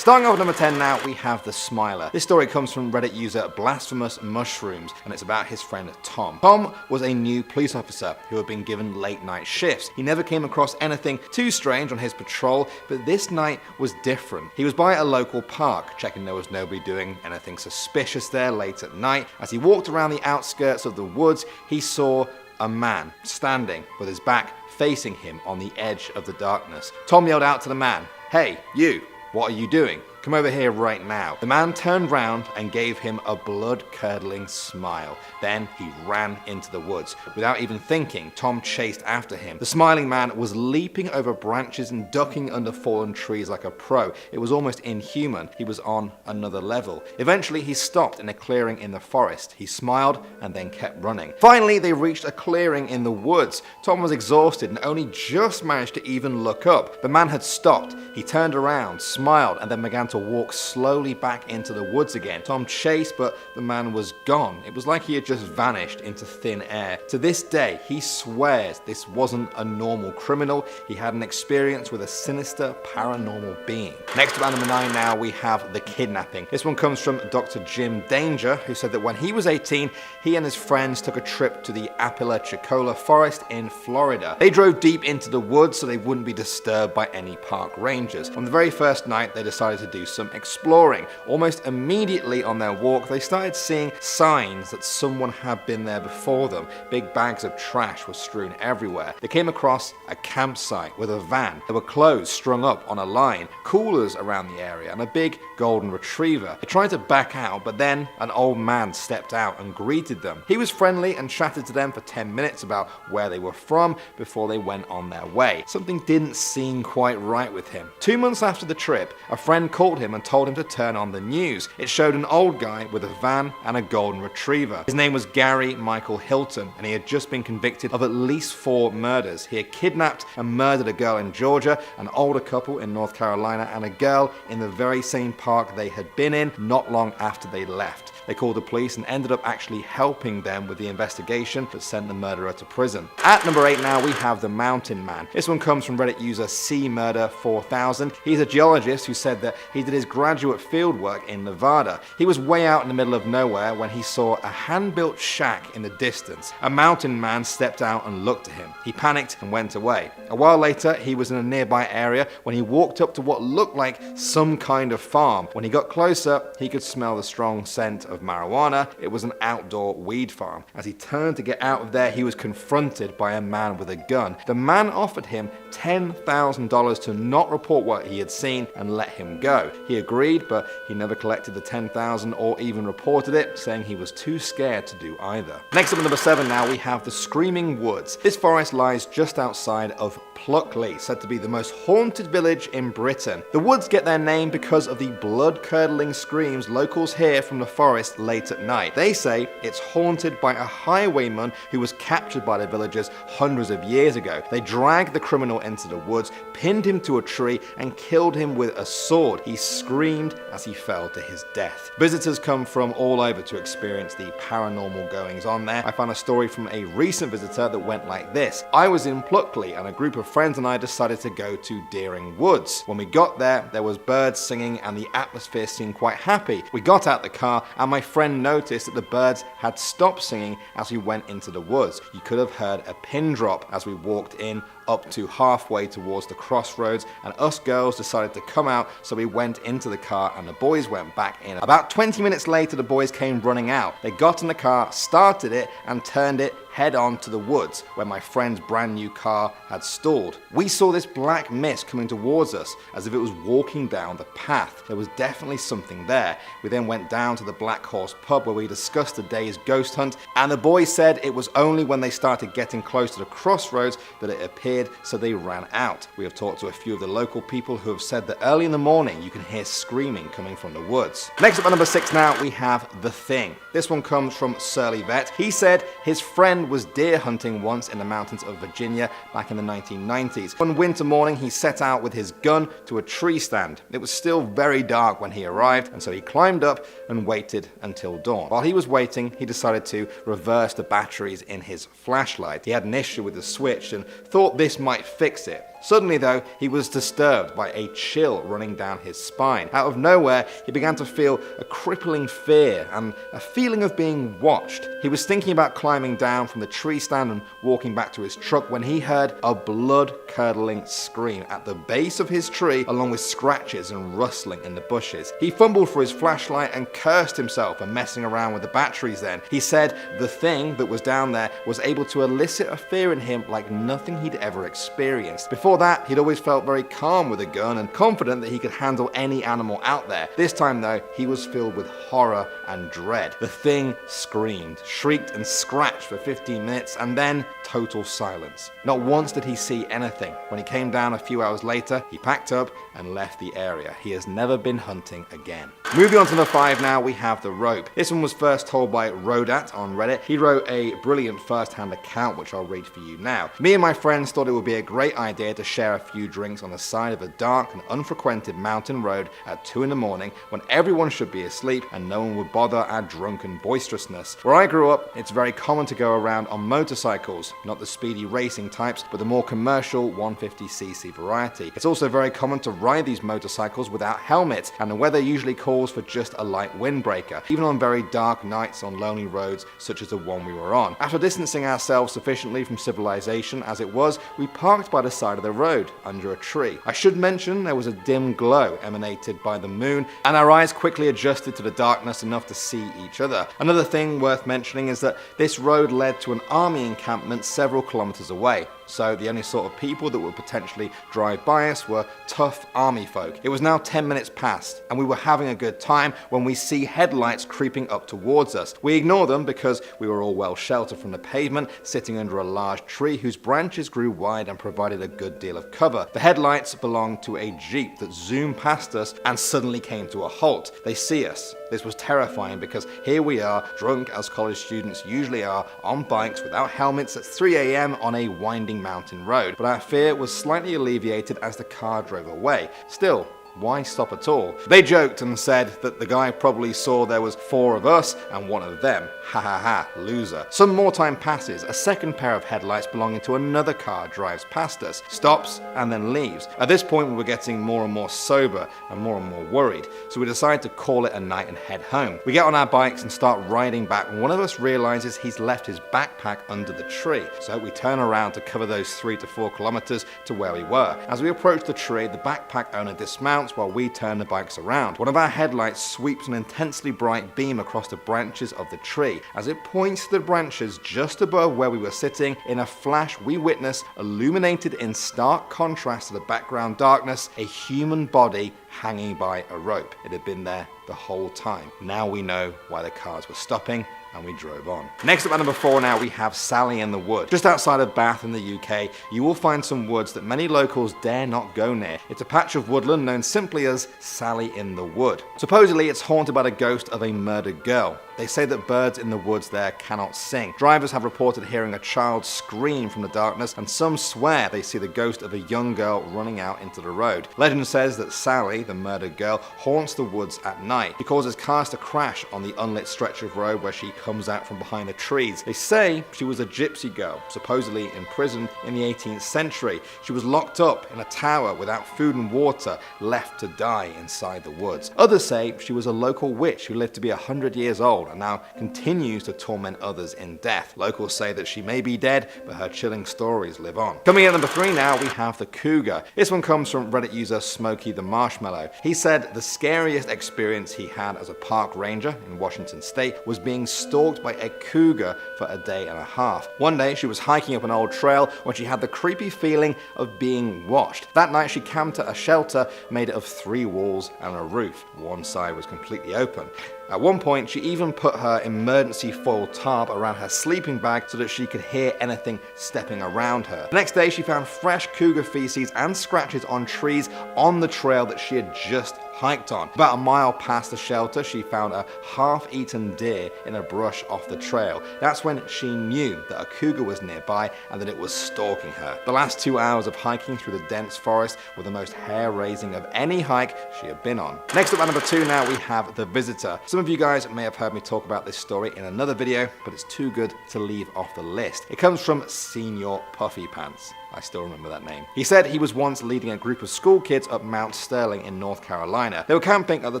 Starting off at number 10 now, we have the Smiler. This story comes from Reddit user Blasphemous Mushrooms, and it's about his friend Tom. Tom was a new police officer who had been given late night shifts. He never came across anything too strange on his patrol, but this night was different. He was by a local park, checking there was nobody doing anything suspicious there late at night. As he walked around the outskirts of the woods, he saw a man standing with his back facing him on the edge of the darkness. Tom yelled out to the man, "Hey, you, what are you doing? Come over here right now." The man turned round and gave him a blood-curdling smile. Then he ran into the woods. Without even thinking, Tom chased after him. The smiling man was leaping over branches and ducking under fallen trees like a pro. It was almost inhuman. He was on another level. Eventually, he stopped in a clearing in the forest. He smiled and then kept running. Finally, they reached a clearing in the woods. Tom was exhausted and only just managed to even look up. The man had stopped. He turned around, smiled, and then began to walk slowly back into the woods again. Tom chased, but the man was gone. It was like he had just vanished into thin air. To this day, he swears this wasn't a normal criminal. He had an experience with a sinister paranormal being. Next up at number 9 now, we have the kidnapping. This one comes from Dr. Jim Danger, who said that when he was 18, he and his friends took a trip to the Apalachicola forest in Florida. They drove deep into the woods so they wouldn't be disturbed by any park rangers. On the very first night, they decided to do some exploring. Almost immediately on their walk, they started seeing signs that someone had been there before them. Big bags of trash were strewn everywhere. They came across a campsite with a van. There were clothes strung up on a line, coolers around the area, and a big golden retriever. They tried to back out, but then an old man stepped out and greeted them. He was friendly and chatted to them for 10 minutes about where they were from before they went on their way. Something didn't seem quite right with him. 2 months after the trip, a friend called him and told him to turn on the news. It showed an old guy with a van and a golden retriever. His name was Gary Michael Hilton, and he had just been convicted of at least 4 murders. He had kidnapped and murdered a girl in Georgia, an older couple in North Carolina, and a girl in the very same park they had been in not long after they left. They called the police and ended up actually helping them with the investigation that sent the murderer to prison. At number 8 now, we have the Mountain Man. This one comes from Reddit user CMurder4000. He's a geologist who said that he did his graduate fieldwork in Nevada. He was way out in the middle of nowhere when he saw a hand-built shack in the distance. A mountain man stepped out and looked at him. He panicked and went away. A while later, he was in a nearby area when he walked up to what looked like some kind of farm. When he got closer, he could smell the strong scent of marijuana. It was an outdoor weed farm. As he turned to get out of there, he was confronted by a man with a gun. The man offered him $10,000 to not report what he had seen and let him go. He agreed, but he never collected the $10,000 or even reported it, saying he was too scared to do either. Next up at number 7 now, we have the Screaming Woods. This forest lies just outside of Pluckley, said to be the most haunted village in Britain. The woods get their name because of the blood-curdling screams locals hear from the forest late at night. They say it's haunted by a highwayman who was captured by the villagers hundreds of years ago. They dragged the criminal into the woods, pinned him to a tree, and killed him with a sword. He screamed as he fell to his death. Visitors come from all over to experience the paranormal goings on there. I found a story from a recent visitor that went like this. I was in Pluckley and a group of friends and I decided to go to Deering Woods. When we got there was birds singing and the atmosphere seemed quite happy. We got out the car and my friend noticed that the birds had stopped singing as we went into the woods. You could have heard a pin drop as we walked in up to halfway towards the crossroads, and us girls decided to come out, so we went into the car and the boys went back in. About 20 minutes later, the boys came running out. They got in the car, started it, and turned it head on to the woods where my friend's brand new car had stalled. We saw this black mist coming towards us as if it was walking down the path. There was definitely something there. We then went down to the Black Horse pub where we discussed the day's ghost hunt, and the boys said it was only when they started getting close to the crossroads that it appeared, so they ran out. We have talked to a few of the local people who have said that early in the morning you can hear screaming coming from the woods. Next up at number 6 now, we have The Thing. This one comes from Surly Vet. He said his friend was deer hunting once in the mountains of Virginia back in the 1990s. One winter morning, he set out with his gun to a tree stand. It was still very dark when he arrived, and so he climbed up and waited until dawn. While he was waiting, he decided to reverse the batteries in his flashlight. He had an issue with the switch and thought this might fix it. Suddenly though, he was disturbed by a chill running down his spine. Out of nowhere, he began to feel a crippling fear and a feeling of being watched. He was thinking about climbing down from the tree stand and walking back to his truck when he heard a blood-curdling scream at the base of his tree, along with scratches and rustling in the bushes. He fumbled for his flashlight and cursed himself for messing around with the batteries then. He said the thing that was down there was able to elicit a fear in him like nothing he'd ever experienced. Before that, he'd always felt very calm with a gun and confident that he could handle any animal out there. This time though, he was filled with horror and dread. The thing screamed, shrieked and scratched for 15 minutes and then total silence. Not once did he see anything. When he came down a few hours later, he packed up and left the area. He has never been hunting again. Moving on to number 5 now, we have the rope. This one was first told by Rodat on Reddit. He wrote a brilliant first-hand account, which I'll read for you now. Me and my friends thought it would be a great idea to share a few drinks on the side of a dark and unfrequented mountain road at 2 in the morning when everyone should be asleep and no one would bother our drunken boisterousness. Where I grew up, it's very common to go around on motorcycles, not the speedy racing types, but the more commercial 150cc variety. It's also very common to ride these motorcycles without helmets, and the weather usually calls for just a light windbreaker, even on very dark nights on lonely roads such as the one we were on. After distancing ourselves sufficiently from civilization as it was, we parked by the side of the road, under a tree. I should mention there was a dim glow emanated by the moon, and our eyes quickly adjusted to the darkness enough to see each other. Another thing worth mentioning is that this road led to an army encampment several kilometers away. So the only sort of people that would potentially drive by us were tough army folk. It was now 10 minutes past, and we were having a good time when we see headlights creeping up towards us. We ignore them because we were all well sheltered from the pavement, sitting under a large tree whose branches grew wide and provided a good deal of cover. The headlights belonged to a Jeep that zoomed past us and suddenly came to a halt. They see us. This was terrifying because here we are, drunk as college students usually are, on bikes without helmets at 3 a.m. on a winding mountain road. But our fear was slightly alleviated as the car drove away. Still, why stop at all? They joked and said that the guy probably saw there was 4 of us and 1 of them. Ha ha ha, loser. Some more time passes. A second pair of headlights belonging to another car drives past us, stops, and then leaves. At this point, we were getting more and more sober and more worried, so we decide to call it a night and head home. We get on our bikes and start riding back when one of us realizes he's left his backpack under the tree. So we turn around to cover those 3 to 4 kilometers to where we were. As we approach the tree, the backpack owner dismounts while we turn the bikes around. One of our headlights sweeps an intensely bright beam across the branches of the tree. As it points to the branches just above where we were sitting, in a flash we witness, illuminated in stark contrast to the background darkness, a human body hanging by a rope. It had been there the whole time. Now we know why the cars were stopping, and we drove on. Next up at number 4 now, we have Sally in the Wood. Just outside of Bath in the UK, you will find some woods that many locals dare not go near. It's a patch of woodland known simply as Sally in the Wood. Supposedly, it's haunted by the ghost of a murdered girl. They say that birds in the woods there cannot sing. Drivers have reported hearing a child scream from the darkness, and some swear they see the ghost of a young girl running out into the road. Legend says that Sally, the murdered girl, haunts the woods at night. She causes cars to crash on the unlit stretch of road where she comes out from behind the trees. They say she was a gypsy girl, supposedly imprisoned in the 18th century. She was locked up in a tower without food and water, left to die inside the woods. Others say she was a local witch who lived to be 100 years old and now continues to torment others in death. Locals say that she may be dead, but her chilling stories live on. Coming in at number 3 now, we have the cougar. This one comes from Reddit user Smokey the Marshmallow. He said the scariest experience he had as a park ranger in Washington State was being stalked by a cougar for a day and a half. One day she was hiking up an old trail when she had the creepy feeling of being watched. That night she camped at a shelter made of 3 walls and a roof. One side was completely open. At one point, she even put her emergency foil tarp around her sleeping bag so that she could hear anything stepping around her. The next day, she found fresh cougar feces and scratches on trees on the trail that she had just hiked on. About a mile past the shelter, she found a half-eaten deer in a brush off the trail. That's when she knew that a cougar was nearby and that it was stalking her. The last 2 hours of hiking through the dense forest were the most hair-raising of any hike she had been on. Next up at number 2 now, we have The Visitor. Some of you guys may have heard me talk about this story in another video, but it's too good to leave off the list. It comes from Senior Puffy Pants. I still remember that name. He said he was once leading a group of school kids up Mount Sterling in North Carolina. They were camping at the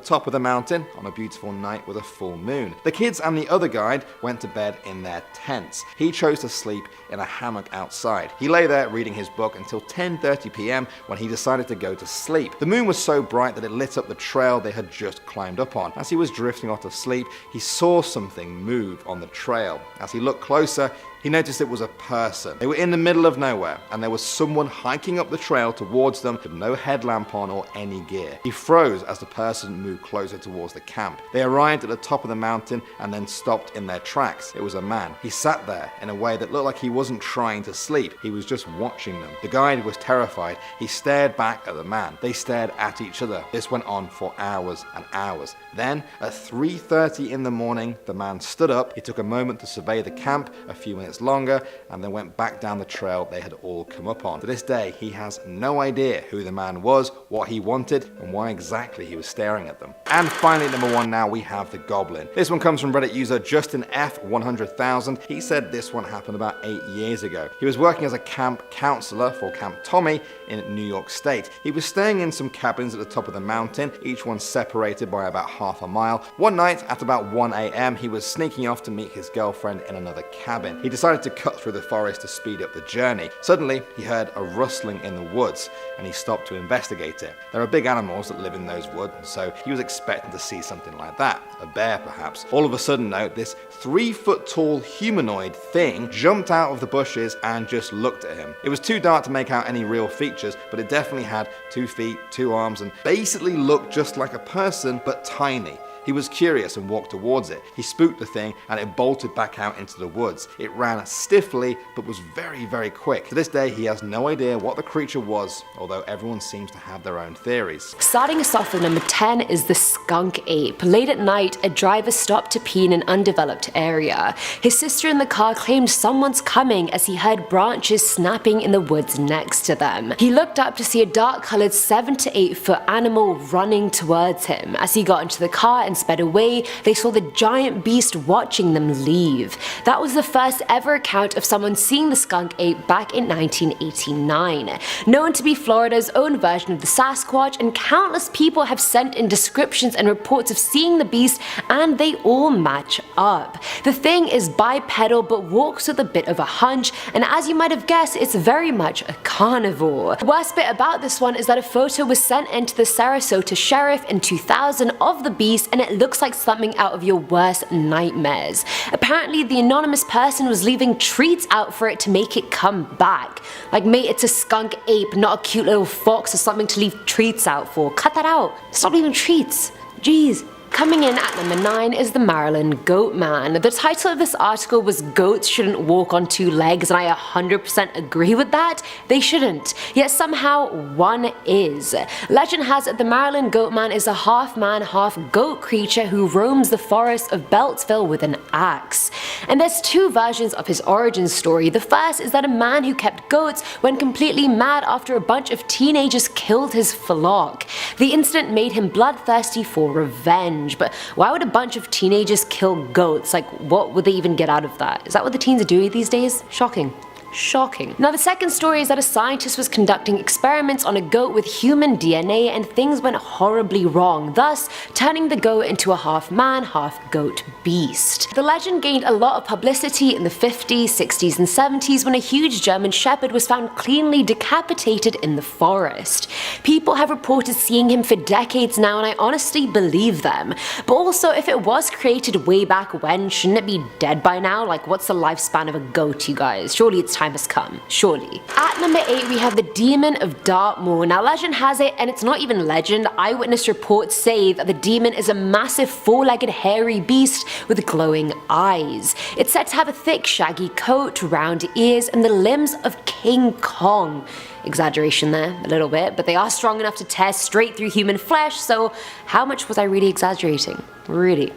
top of the mountain on a beautiful night with a full moon. The kids and the other guide went to bed in their tents. He chose to sleep in a hammock outside. He lay there reading his book until 10:30 p.m. when he decided to go to sleep. The moon was so bright that it lit up the trail they had just climbed up on. As he was drifting off to sleep, he saw something move on the trail. As he looked closer, he noticed it was a person. They were in the middle of nowhere, and there was someone hiking up the trail towards them with no headlamp on or any gear. He froze as the person moved closer towards the camp. They arrived at the top of the mountain and then stopped in their tracks. It was a man. He sat there in a way that looked like he wasn't trying to sleep. He was just watching them. The guide was terrified. He stared back at the man. They stared at each other. This went on for hours and hours. Then, at 3:30 in the morning, the man stood up. He took a moment to survey the camp, a few minutes longer, and then went back down the trail they had all come up on. To this day, he has no idea who the man was, what he wanted, and why exactly he was staring at them. And finally, number 1 now, we have the Goblin. This one comes from Reddit user Justin F100,000. He said this one happened about 8 years ago. He was working as a camp counselor for Camp Tommy in New York State. He was staying in some cabins at the top of the mountain, each one separated by about half a mile. One night, at about 1 a.m., he was sneaking off to meet his girlfriend in another cabin. He decided to cut through the forest to speed up the journey. Suddenly, he heard a rustling in the woods, and he stopped to investigate it. There are big animals that live in those woods, so he was expecting to see something like that. A bear, perhaps. All of a sudden, though, this 3-foot-tall humanoid thing jumped out of the bushes and just looked at him. It was too dark to make out any real features, but it definitely had 2 feet, 2 arms, and basically looked just like a person, but tiny. He was curious and walked towards it. He spooked the thing and it bolted back out into the woods. It ran stiffly but was very, very quick. To this day, he has no idea what the creature was, although everyone seems to have their own theories. Starting us off with number 10 is the skunk ape. Late at night, a driver stopped to pee in an undeveloped area. His sister in the car claimed someone's coming as he heard branches snapping in the woods next to them. He looked up to see a dark-colored 7 to 8 foot animal running towards him. As he got into the car and sped away, they saw the giant beast watching them leave. That was the first ever account of someone seeing the skunk ape back in 1989. Known to be Florida's own version of the Sasquatch, and countless people have sent in descriptions and reports of seeing the beast, and they all match up. The thing is bipedal but walks with a bit of a hunch, and as you might have guessed, it's very much a carnivore. The worst bit about this one is that a photo was sent in to the Sarasota sheriff in 2000 of the beast, and it looks like something out of your worst nightmares. Apparently, the anonymous person was leaving treats out for it to make it come back. Like, mate, it's a skunk ape, not a cute little fox or something to leave treats out for. Cut that out. Stop leaving treats. Jeez. Coming in at number 9 is the Maryland Goat Man. The title of this article was "Goats Shouldn't Walk on 2 Legs," and I 100% agree with that. They shouldn't. Yet somehow one is. Legend has it the Maryland Goat Man is a half man, half goat creature who roams the forest of Beltsville with an axe. And there's 2 versions of his origin story. The first is that a man who kept goats went completely mad after a bunch of teenagers killed his flock. The incident made him bloodthirsty for revenge. But why would a bunch of teenagers kill goats? Like, what would they even get out of that? Is that what the teens are doing these days? Shocking. Shocking. Now, the second story is that a scientist was conducting experiments on a goat with human DNA and things went horribly wrong, thus turning the goat into a half man, half goat beast. The legend gained a lot of publicity in the 50s, 60s, and 70s when a huge German shepherd was found cleanly decapitated in the forest. People have reported seeing him for decades now, and I honestly believe them. But also, if it was created way back when, shouldn't it be dead by now? Like, what's the lifespan of a goat, you guys? Surely it's time has come, surely. At number 8 we have the Demon of Dartmoor. Now, legend has it, and it's not even legend, eyewitness reports say that the demon is a massive 4-legged hairy beast with glowing eyes. It's said to have a thick shaggy coat, round ears, and the limbs of King Kong. Exaggeration there, a little bit, but they are strong enough to tear straight through human flesh, so how much was I really exaggerating? Really?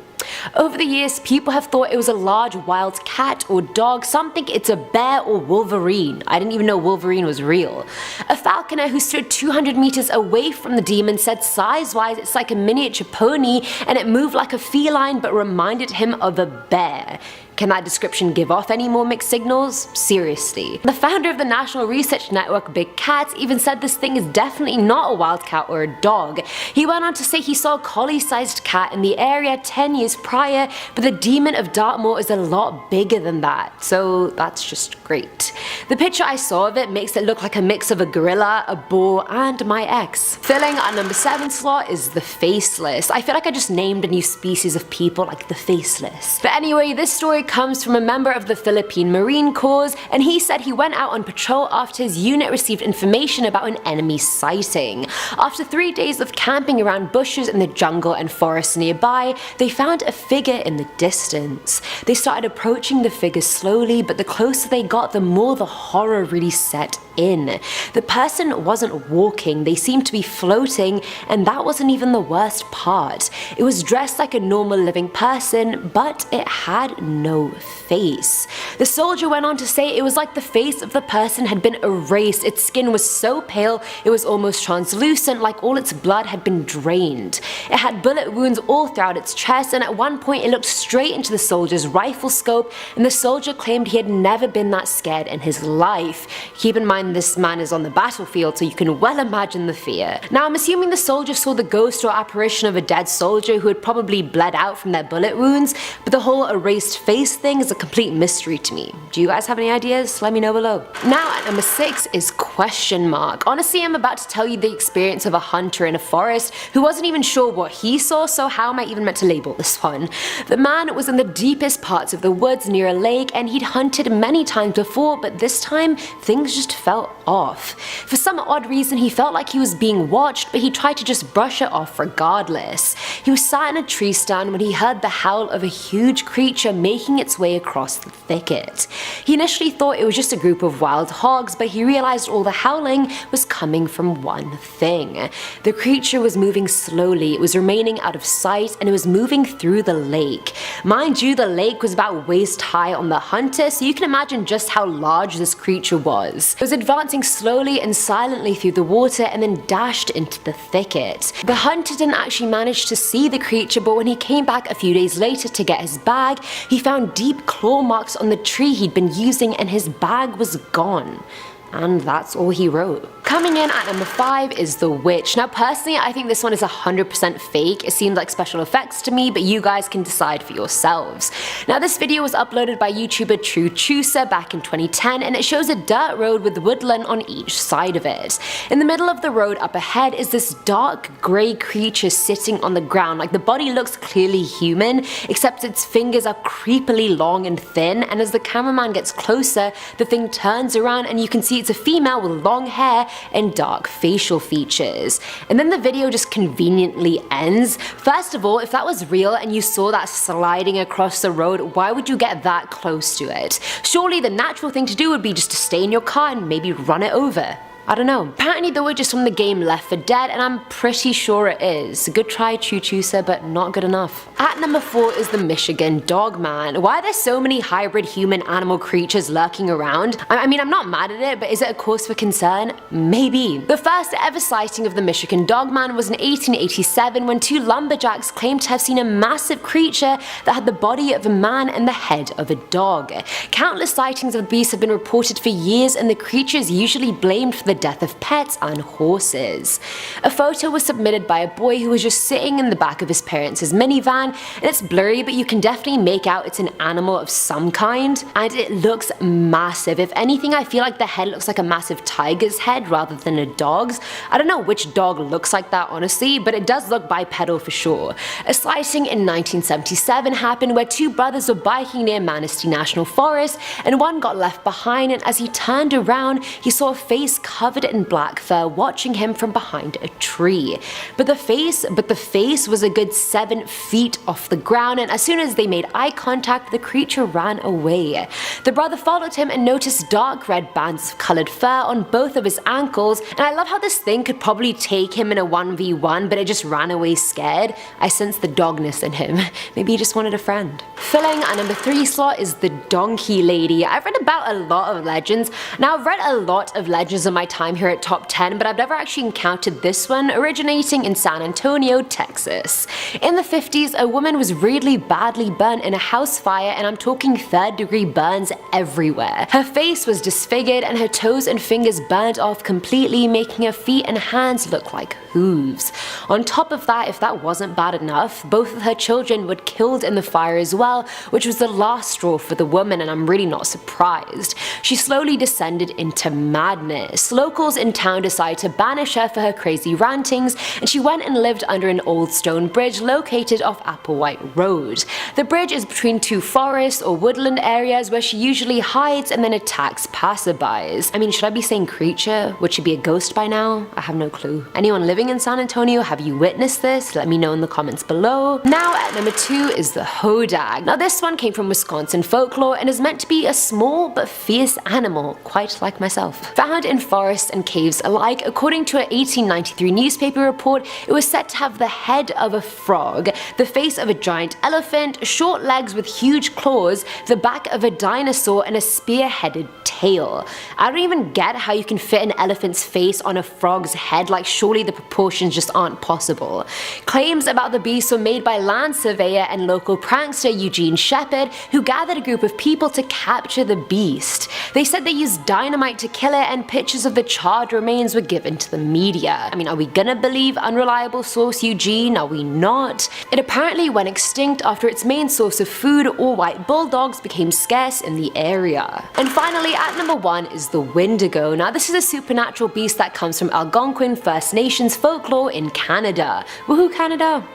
Over the years, people have thought it was a large wild cat or dog, some think it's a bear or Wolverine. I didn't even know Wolverine was real. A falconer who stood 200 meters away from the demon said size-wise it's like a miniature pony and it moved like a feline but reminded him of a bear. Can that description give off any more mixed signals? Seriously. The founder of the National Research Network, Big Cats, even said this thing is definitely not a wild cat or a dog. He went on to say he saw a collie-sized cat in the area 10 years prior, but the demon of Dartmoor is a lot bigger than that, so that's just great. The picture I saw of it makes it look like a mix of a gorilla, a boar, and my ex. Filling our number 7 slot is the Faceless. I feel like I just named a new species of people, like the Faceless. But anyway, this story comes from a member of the Philippine Marine Corps, and he said he went out on patrol after his unit received information about an enemy sighting. After 3 days of camping around bushes in the jungle and forests nearby, they found a figure in the distance. They started approaching the figure slowly, but the closer they got, the more the horror really set in. The person wasn't walking, they seemed to be floating, and that wasn't even the worst part. It was dressed like a normal living person, but it had no face. The soldier went on to say it was like the face of the person had been erased. Its skin was so pale it was almost translucent, like all its blood had been drained. It had bullet wounds all throughout its chest, and at one point it looked straight into the soldier's rifle scope, and the soldier claimed he had never been that scared in his life. Keep in mind this man is on the battlefield, so you can well imagine the fear. Now I'm assuming the soldier saw the ghost or apparition of a dead soldier who had probably bled out from their bullet wounds, but the whole erased face thing is a complete mystery to me. Do you guys have any ideas? Let me know below. Now at number 6 is question mark. Honestly, I'm about to tell you the experience of a hunter in a forest who wasn't even sure what he saw, so how am I even meant to label this one? The man was in the deepest parts of the woods near a lake, and he'd hunted many times before, but this time things just felt off. For some odd reason he felt like he was being watched, but he tried to just brush it off regardless. He was sat in a tree stand when he heard the howl of a huge creature making its way across the thicket. He initially thought it was just a group of wild hogs, but he realized all the howling was coming from one thing. The creature was moving slowly, it was remaining out of sight, and it was moving through the lake. Mind you, the lake was about waist high on the hunter, so you can imagine just how large this creature was. It was advancing slowly and silently through the water and then dashed into the thicket. The hunter didn't actually manage to see the creature, but when he came back a few days later to get his bag, he found deep claw marks on the tree he'd been using, and his bag was gone. And that's all he wrote. Coming in at number 5 is The Witch. Now personally, I think this one is 100% fake. It seems like special effects to me, but you guys can decide for yourselves. Now this video was uploaded by YouTuber True Chooser back in 2010, and it shows a dirt road with woodland on each side of it. In the middle of the road up ahead is this dark grey creature sitting on the ground. Like the body looks clearly human, except its fingers are creepily long and thin, and as the cameraman gets closer, the thing turns around and you can see it's a female with long hair and dark facial features. And then the video just conveniently ends. First of all, if that was real and you saw that sliding across the road, why would you get that close to it? Surely the natural thing to do would be just to stay in your car and maybe run it over. I don't know. Apparently the witch is from the game Left 4 Dead, and I'm pretty sure it is. Good try, Choo Chooser, but not good enough. At number 4 is the Michigan Dogman. Why are there so many hybrid human-animal creatures lurking around? I mean, I'm not mad at it, but is it a cause for concern? Maybe. The first ever sighting of the Michigan Dogman was in 1887 when 2 lumberjacks claimed to have seen a massive creature that had the body of a man and the head of a dog. Countless sightings of the beast have been reported for years, and the creature is usually blamed for the death of pets and horses. A photo was submitted by a boy who was just sitting in the back of his parents' minivan, and it's blurry, but you can definitely make out it's an animal of some kind, and it looks massive. If anything, I feel like the head looks like a massive tiger's head rather than a dog's. I don't know which dog looks like that honestly, but it does look bipedal for sure. A sighting in 1977 happened where 2 brothers were biking near Manistee National Forest, and one got left behind, and as he turned around, he saw a face covered in black fur watching him from behind a tree. But the face was a good 7 feet off the ground, and as soon as they made eye contact, the creature ran away. The brother followed him and noticed dark red bands of colored fur on both of his ankles, and I love how this thing could probably take him in a 1v1, but it just ran away scared. I sense the dogness in him. Maybe he just wanted a friend. Filling our number 3 slot is the Donkey Lady. I've read about a lot of legends. Now, I've read a lot of legends in my time here at Top 10, but I've never actually encountered this one, originating in San Antonio, Texas. In the 50s, a woman was really badly burnt in a house fire, and I'm talking 3rd-degree burns everywhere. Her face was disfigured and her toes and fingers burnt off completely, making her feet and hands look like hooves. On top of that, if that wasn't bad enough, both of her children were killed in the fire as well, which was the last straw for the woman, and I'm really not surprised. She slowly descended into madness. Locals in town decided to banish her for her crazy rantings, and she went and lived under an old stone bridge located off Applewhite Road. The bridge is between 2 forests or woodland areas where she usually hides and then attacks passerbys. I mean, should I be saying creature? Would she be a ghost by now? I have no clue. Anyone living in San Antonio, have you witnessed this? Let me know in the comments below. Now at number 2 is the Hodag. Now this one came from Wisconsin folklore and is meant to be a small but fierce animal, quite like myself. Found in forests and caves alike, according to an 1893 newspaper report, it was said to have the head of a frog, the face of a giant elephant, short legs with huge claws, the back of a dinosaur, and a spear-headed tail. I don't even get how you can fit an elephant's face on a frog's head, like surely the proportions just aren't possible. Claims about the beast were made by land surveyor and local prankster Eugene Shepard, who gathered a group of people to capture the beast. They said they used dynamite to kill it, and pictures of the charred remains were given to the media. I mean, are we gonna believe unreliable source Eugene? Are we not? It apparently went extinct after its main source of food, all white bulldogs, became scarce in the area. And finally, at number 1 is the Wendigo. Now this is a supernatural beast that comes from Algonquin First Nations folklore in Canada. Woohoo, Canada!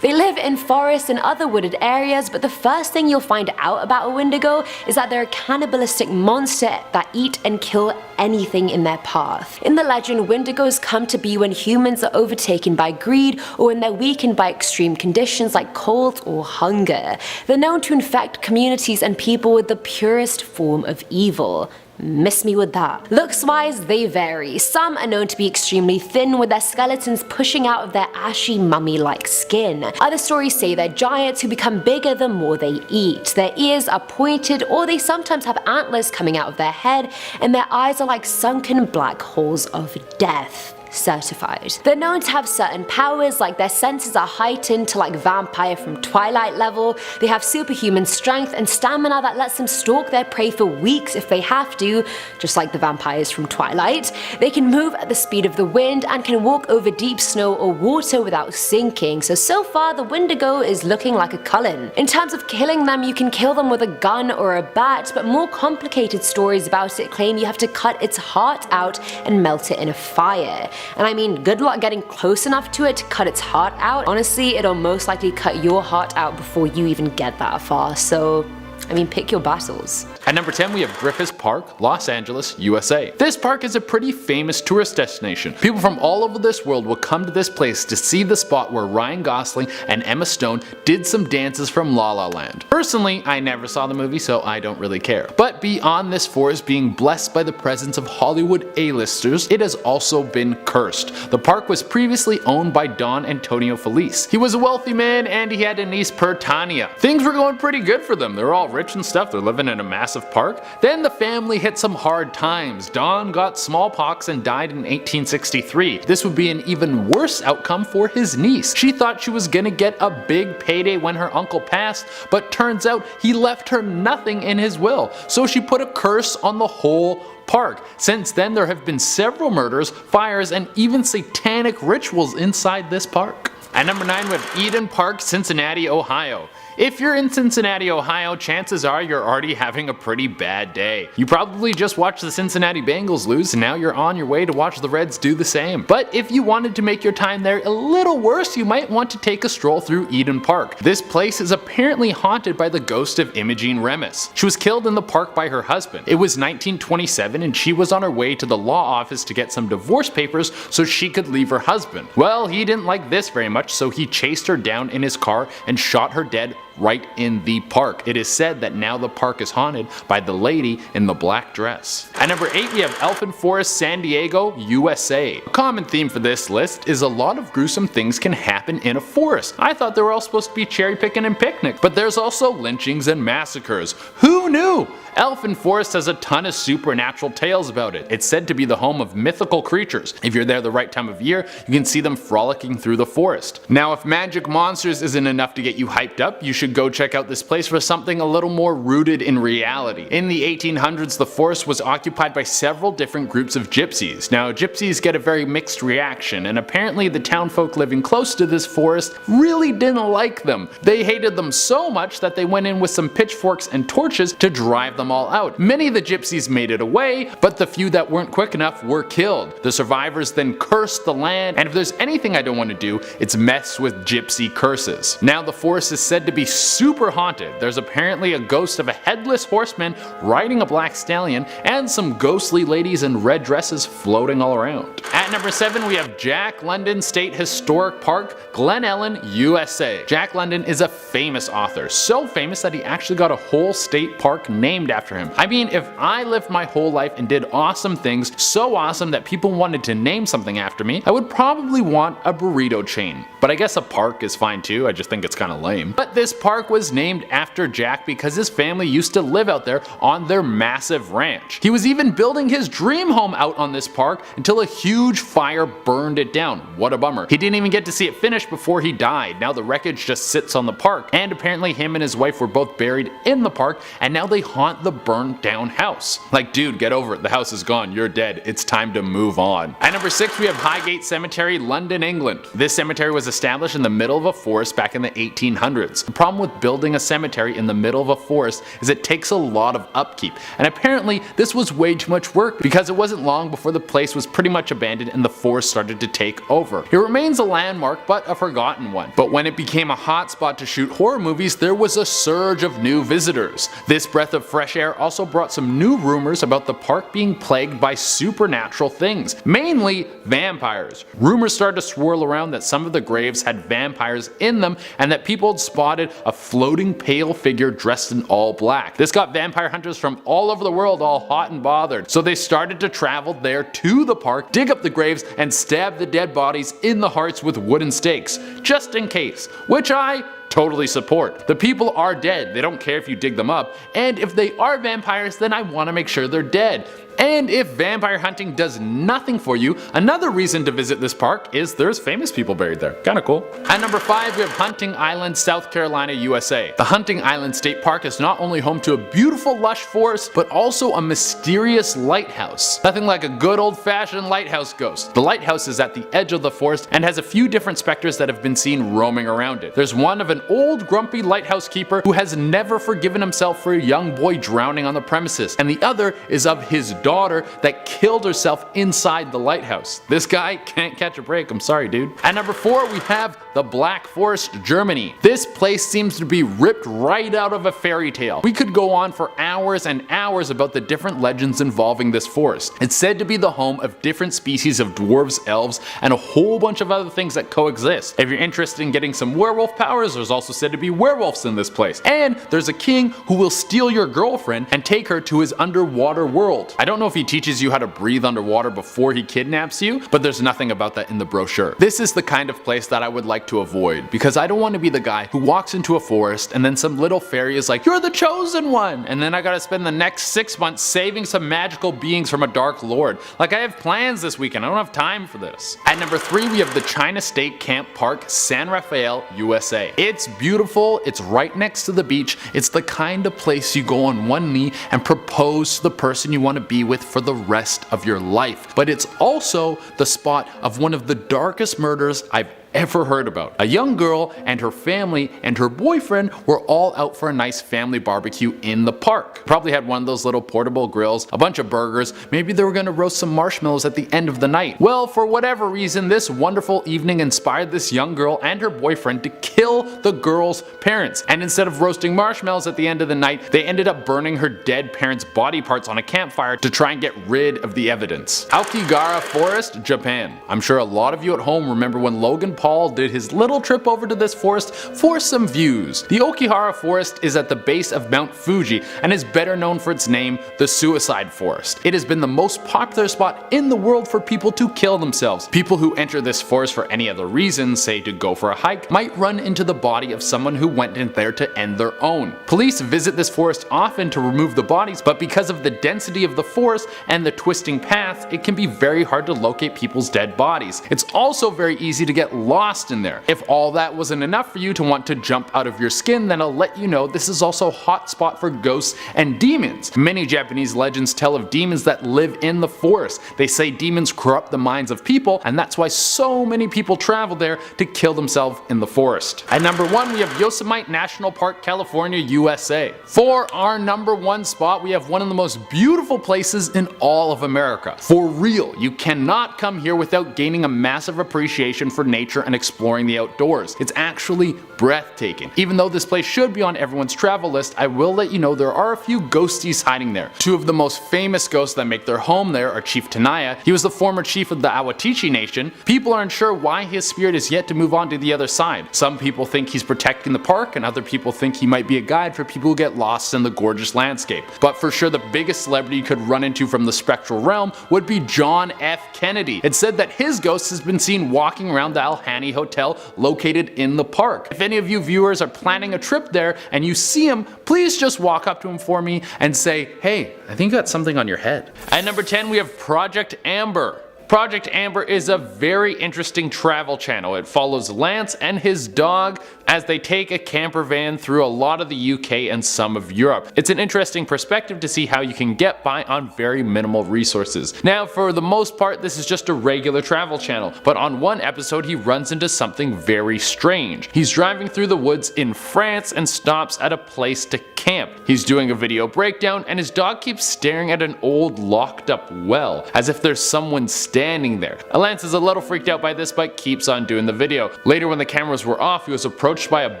They live in forests and other wooded areas, but the first thing you'll find out about a Wendigo is that they're a cannibalistic monster that eat and kill anything in their path. In the legend, Wendigos come to be when humans are overtaken by greed or when they're weakened by extreme conditions like cold or hunger. They're known to infect communities and people with the purest form of evil. Miss me with that. Looks wise, they vary. Some are known to be extremely thin, with their skeletons pushing out of their ashy mummy-like skin. Other stories say they're giants who become bigger the more they eat. Their ears are pointed, or they sometimes have antlers coming out of their head, and their eyes are like sunken black holes of death. Certified. They're known to have certain powers, like their senses are heightened to like vampire from Twilight level. They have superhuman strength and stamina that lets them stalk their prey for weeks if they have to, just like the vampires from Twilight. They can move at the speed of the wind and can walk over deep snow or water without sinking, so far the Wendigo is looking like a Cullen. In terms of killing them, you can kill them with a gun or a bat, but more complicated stories about it claim you have to cut its heart out and melt it in a fire. And I mean, good luck getting close enough to it to cut its heart out. Honestly, it'll most likely cut your heart out before you even get that far, so I mean, pick your battles. At number 10 we have Griffith Park, Los Angeles, USA. This park is a pretty famous tourist destination. People from all over this world will come to this place to see the spot where Ryan Gosling and Emma Stone did some dances from La La Land. Personally, I never saw the movie, so I don't really care. But beyond this forest being blessed by the presence of Hollywood A-listers, it has also been cursed. The park was previously owned by Don Antonio Felice. He was a wealthy man and he had a niece per Tanya. Things were going pretty good for them. They're all rich and stuff, they're living in a massive park. Then the family hit some hard times. Don got smallpox and died in 1863. This would be an even worse outcome for his niece. She thought she was gonna get a big payday when her uncle passed, but turns out he left her nothing in his will, so she put a curse on the whole park. Since then there have been several murders, fires, and even satanic rituals inside this park. At number 9 we have Eden Park, Cincinnati, Ohio. If you're in Cincinnati, Ohio, chances are you're already having a pretty bad day. You probably just watched the Cincinnati Bengals lose and now you're on your way to watch the Reds do the same. But if you wanted to make your time there a little worse, you might want to take a stroll through Eden Park. This place is apparently haunted by the ghost of Imogene Remus. She was killed in the park by her husband. It was 1927 and she was on her way to the law office to get some divorce papers so she could leave her husband. Well, he didn't like this very much, so he chased her down in his car and shot her dead right in the park. It is said that now the park is haunted by the lady in the black dress. At number 8 we have Elfin Forest, San Diego, USA. A common theme for this list is a lot of gruesome things can happen in a forest. I thought they were all supposed to be cherry picking and picnic, but there's also lynchings and massacres. Who knew? Elfin Forest has a ton of supernatural tales about it. It's said to be the home of mythical creatures. If you're there the right time of year, you can see them frolicking through the forest. Now, if magic monsters isn't enough to get you hyped up, you should go check out this place for something a little more rooted in reality. In the 1800s, the forest was occupied by several different groups of gypsies. Now, gypsies get a very mixed reaction, and apparently the townfolk living close to this forest really didn't like them. They hated them so much that they went in with some pitchforks and torches to drive them all out. Many of the gypsies made it away, but the few that weren't quick enough were killed. The survivors then cursed the land, and if there's anything I don't want to do, it's mess with gypsy curses. Now the forest is said to be super haunted. There's apparently a ghost of a headless horseman riding a black stallion, and some ghostly ladies in red dresses floating all around. At number 7 we have Jack London State Historic Park, Glen Ellen, USA. Jack London is a famous author, so famous that he actually got a whole state park named after him. I mean, if I lived my whole life and did awesome things, so awesome that people wanted to name something after me, I would probably want a burrito chain. But I guess a park is fine too, I just think it's kinda lame. But this park was named after Jack because his family used to live out there on their massive ranch. He was even building his dream home out on this park until a huge fire burned it down. What a bummer. He didn't even get to see it finished before he died. Now the wreckage just sits on the park, and apparently him and his wife were both buried in the park, and now they haunt the burned down house. Like, dude, get over it. The house is gone. You're dead. It's time to move on. At number 6 we have Highgate Cemetery, London, England. This cemetery was established in the middle of a forest back in the 1800s. The problem with building a cemetery in the middle of a forest is it takes a lot of upkeep, and apparently this was way too much work because it wasn't long before the place was pretty much abandoned and the forest started to take over. It remains a landmark, but a forgotten one. But when it became a hot spot to shoot horror movies, there was a surge of new visitors. This breath of fresh air also brought some new rumors about the park being plagued by supernatural things, mainly vampires. Rumors started to swirl around that some of the graves had vampires in them and that people had spotted a floating pale figure dressed in all black. This got vampire hunters from all over the world all hot and bothered, so they started to travel there to the park, dig up the graves, and stab the dead bodies in the hearts with wooden stakes, just in case, which I totally support. The people are dead, they don't care if you dig them up, and if they are vampires, then I want to make sure they're dead. And if vampire hunting does nothing for you, another reason to visit this park is there's famous people buried there. Kinda cool. At number 5 we have Hunting Island, South Carolina, USA. The Hunting Island State Park is not only home to a beautiful lush forest, but also a mysterious lighthouse. Nothing like a good old-fashioned lighthouse ghost. The lighthouse is at the edge of the forest and has a few different specters that have been seen roaming around it. There's one of an old grumpy lighthouse keeper who has never forgiven himself for a young boy drowning on the premises, and the other is of his daughter that killed herself inside the lighthouse. This guy can't catch a break, I'm sorry dude. At number 4 we have the Black Forest, Germany. This place seems to be ripped right out of a fairy tale. We could go on for hours and hours about the different legends involving this forest. It's said to be the home of different species of dwarves, elves, and a whole bunch of other things that coexist. If you're interested in getting some werewolf powers, there's also said to be werewolves in this place. And there's a king who will steal your girlfriend and take her to his underwater world. I don't know if he teaches you how to breathe underwater before he kidnaps you, but there's nothing about that in the brochure. This is the kind of place that I would like to avoid, because I don't want to be the guy who walks into a forest and then some little fairy is like, "You're the chosen one," and then I gotta spend the next 6 months saving some magical beings from a dark lord. Like, I have plans this weekend, I don't have time for this. At number 3 we have the China State Camp Park, San Rafael, USA. It's beautiful, it's right next to the beach, it's the kind of place you go on one knee and propose to the person you want to be with for the rest of your life. But it's also the spot of one of the darkest murders I've ever heard about. A young girl and her family and her boyfriend were all out for a nice family barbecue in the park. Probably had one of those little portable grills, a bunch of burgers, maybe they were gonna roast some marshmallows at the end of the night. Well, for whatever reason, this wonderful evening inspired this young girl and her boyfriend to kill the girl's parents. And instead of roasting marshmallows at the end of the night, they ended up burning her dead parents' body parts on a campfire to try and get rid of the evidence. Aokigahara Forest, Japan. I'm sure a lot of you at home remember when Logan Paul did his little trip over to this forest for some views. The Aokigahara Forest is at the base of Mount Fuji and is better known for its name, the Suicide Forest. It has been the most popular spot in the world for people to kill themselves. People who enter this forest for any other reason, say to go for a hike, might run into the body of someone who went in there to end their own. Police visit this forest often to remove the bodies, but because of the density of the forest and the twisting paths, it can be very hard to locate people's dead bodies. It's also very easy to get lost in there. If all that wasn't enough for you to want to jump out of your skin, then I'll let you know this is also a hot spot for ghosts and demons. Many Japanese legends tell of demons that live in the forest. They say demons corrupt the minds of people, and that's why so many people travel there to kill themselves in the forest. At number 1, we have Yosemite National Park, California, USA. For our number 1 spot, we have one of the most beautiful places in all of America. For real, you cannot come here without gaining a massive appreciation for nature and exploring the outdoors. It's actually breathtaking. Even though this place should be on everyone's travel list, I will let you know there are a few ghosties hiding there. Two of the most famous ghosts that make their home there are Chief Tenaya. He was the former chief of the Awatichi Nation. People are unsure why his spirit is yet to move on to the other side. Some people think he's protecting the park, and other people think he might be a guide for people who get lost in the gorgeous landscape. But for sure the biggest celebrity you could run into from the spectral realm would be John F. Kennedy. It's said that his ghost has been seen walking around the Alhani Hotel located in the park. If any of you viewers are planning a trip there and you see him, please just walk up to him for me and say, hey, I think you got something on your head. At number 10, we have Project Amber. Project Amber is a very interesting travel channel. It follows Lance and his dog as they take a camper van through a lot of the UK and some of Europe. It's an interesting perspective to see how you can get by on very minimal resources. Now, for the most part, this is just a regular travel channel, but on one episode he runs into something very strange. He's driving through the woods in France and stops at a place to camp. He's doing a video breakdown and his dog keeps staring at an old locked up well, as if there's someone standing there. Lance is a little freaked out by this but keeps on doing the video. Later, when the cameras were off, he was approached by a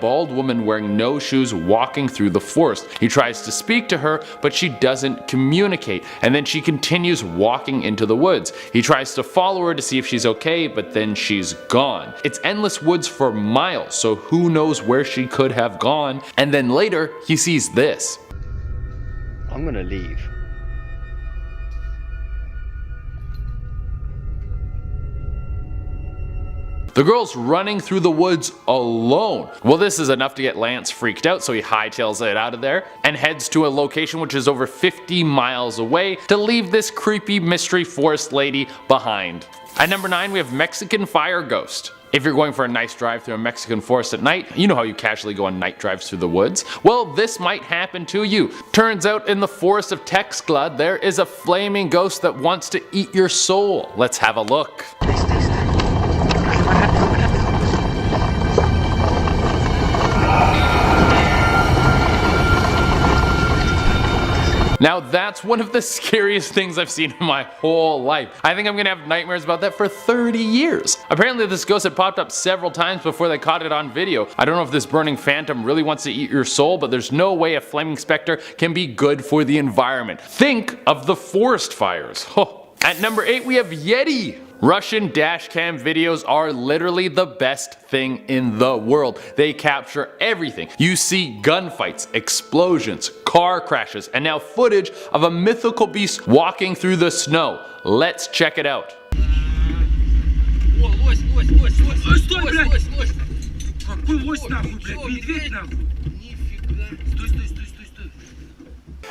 bald woman wearing no shoes walking through the forest. He tries to speak to her, but she doesn't communicate, and then she continues walking into the woods. He tries to follow her to see if she's okay, but then she's gone. It's endless woods for miles, so who knows where she could have gone. And then later, he sees this. I'm gonna leave. The girl's running through the woods alone. Well, this is enough to get Lance freaked out, so he hightails it out of there and heads to a location which is over 50 miles away to leave this creepy mystery forest lady behind. At number 9, we have Mexican Fire Ghost. If you're going for a nice drive through a Mexican forest at night, you know how you casually go on night drives through the woods? Well, this might happen to you. Turns out in the forest of Texcla, there is a flaming ghost that wants to eat your soul. Let's have a look. Now that's one of the scariest things I've seen in my whole life. I think I'm gonna have nightmares about that for 30 years. Apparently this ghost had popped up several times before they caught it on video. I don't know if this burning phantom really wants to eat your soul, but there's no way a flaming specter can be good for the environment. Think of the forest fires. Oh. At number 8, we have Yeti. Russian dashcam videos are literally the best thing in the world. They capture everything. You see gunfights, explosions, car crashes, and now footage of a mythical beast walking through the snow. Let's check it out.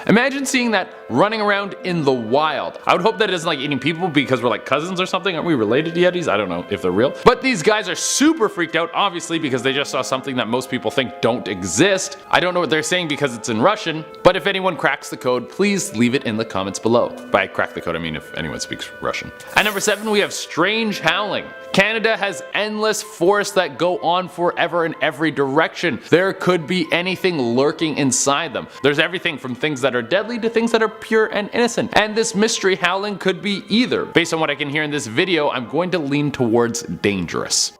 Imagine seeing that running around in the wild. I would hope that it isn't like eating people because we're like cousins or something. Aren't we related to Yetis? I don't know if they're real. But these guys are super freaked out, obviously, because they just saw something that most people think don't exist. I don't know what they're saying because it's in Russian, but if anyone cracks the code, please leave it in the comments below. By crack the code, I mean if anyone speaks Russian. At number 7, we have strange howling. Canada has endless forests that go on forever in every direction. There could be anything lurking inside them. There's everything from things that are deadly to things that are pure and innocent. And this mystery howling could be either. Based on what I can hear in this video, I'm going to lean towards dangerous.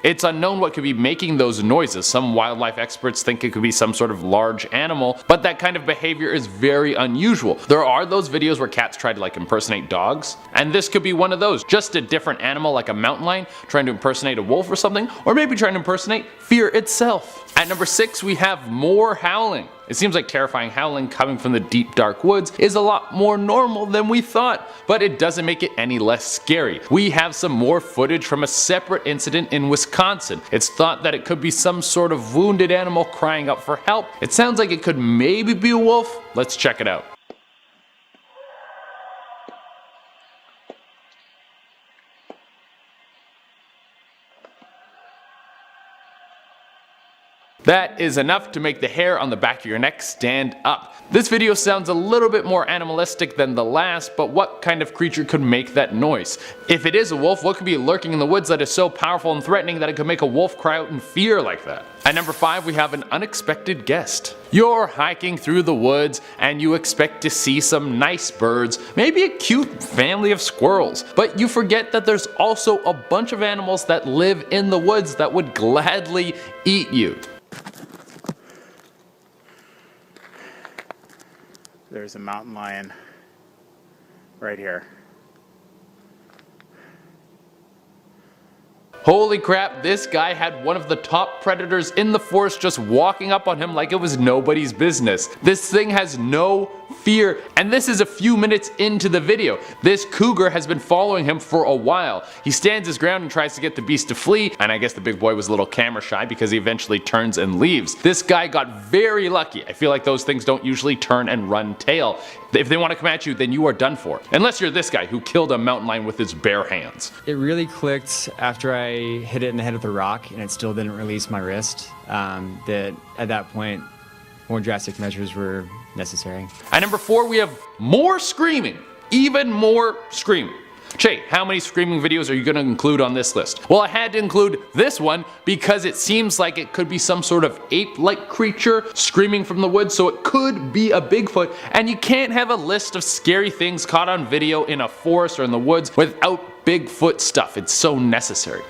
It's unknown what could be making those noises. Some wildlife experts think it could be some sort of large animal, but that kind of behavior is very unusual. There are those videos where cats try to like impersonate dogs, and this could be one of those. Just a different animal like a mountain lion trying to impersonate a wolf or something, or maybe trying to impersonate fear itself. At number 6, we have more howling. It seems like terrifying howling coming from the deep dark woods is a lot more normal than we thought, but it doesn't make it any less scary. We have some more footage from a separate incident in Wisconsin. It's thought that it could be some sort of wounded animal crying out for help. It sounds like it could maybe be a wolf. Let's check it out. That is enough to make the hair on the back of your neck stand up. This video sounds a little bit more animalistic than the last, but what kind of creature could make that noise? If it is a wolf, what could be lurking in the woods that is so powerful and threatening that it could make a wolf cry out in fear like that? At number 5, we have an unexpected guest. You're hiking through the woods and you expect to see some nice birds, maybe a cute family of squirrels, but you forget that there's also a bunch of animals that live in the woods that would gladly eat you. There's a mountain lion right here. Holy crap, this guy had one of the top predators in the forest just walking up on him like it was nobody's business. This thing has no fear, and this is a few minutes into the video. This cougar has been following him for a while. He stands his ground and tries to get the beast to flee, and I guess the big boy was a little camera shy because he eventually turns and leaves. This guy got very lucky. I feel like those things don't usually turn and run tail. If they want to come at you, then you are done for. Unless you're this guy who killed a mountain lion with his bare hands. It really clicked after I hit it in the head with a rock and it still didn't release my wrist. That at that point, more drastic measures were necessary. At number 4, we have more screaming. Even more screaming. Che, how many screaming videos are you going to include on this list? Well, I had to include this one because it seems like it could be some sort of ape-like creature screaming from the woods, so it could be a Bigfoot, and you can't have a list of scary things caught on video in a forest or in the woods without Bigfoot stuff. It's so necessary.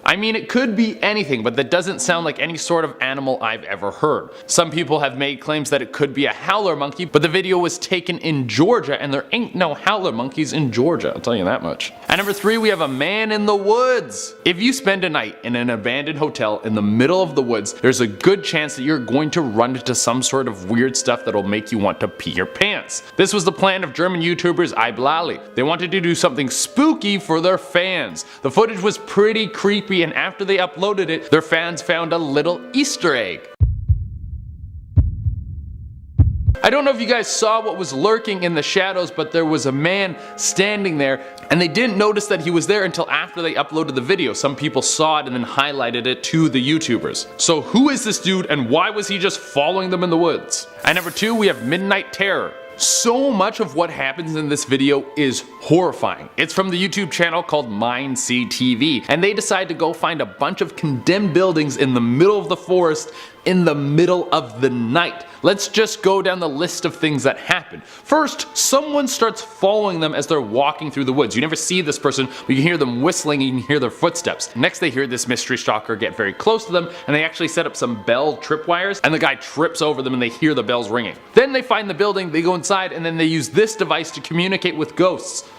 I mean, it could be anything, but that doesn't sound like any sort of animal I've ever heard. Some people have made claims that it could be a howler monkey, but the video was taken in Georgia and there ain't no howler monkeys in Georgia, I'll tell you that much. At number 3, we have a man in the woods. If you spend a night in an abandoned hotel in the middle of the woods, there's a good chance that you're going to run into some sort of weird stuff that'll make you want to pee your pants. This was the plan of German YouTubers Iblali. They wanted to do something spooky for their fans. The footage was pretty creepy, and after they uploaded it, their fans found a little Easter egg. I don't know if you guys saw what was lurking in the shadows, but there was a man standing there, and they didn't notice that he was there until after they uploaded the video. Some people saw it and then highlighted it to the YouTubers. So who is this dude and why was he just following them in the woods? At number 2, we have Midnight Terror. So much of what happens in this video is horrifying. It's from the YouTube channel called Mind CTV, and they decide to go find a bunch of condemned buildings in the middle of the forest in the middle of the night. Let's just go down the list of things that happen. First, someone starts following them as they're walking through the woods. You never see this person, but you can hear them whistling and you can hear their footsteps. Next, they hear this mystery stalker get very close to them, and they actually set up some bell tripwires, and the guy trips over them and they hear the bells ringing. Then they find the building, they go inside, and then they use this device to communicate with ghosts.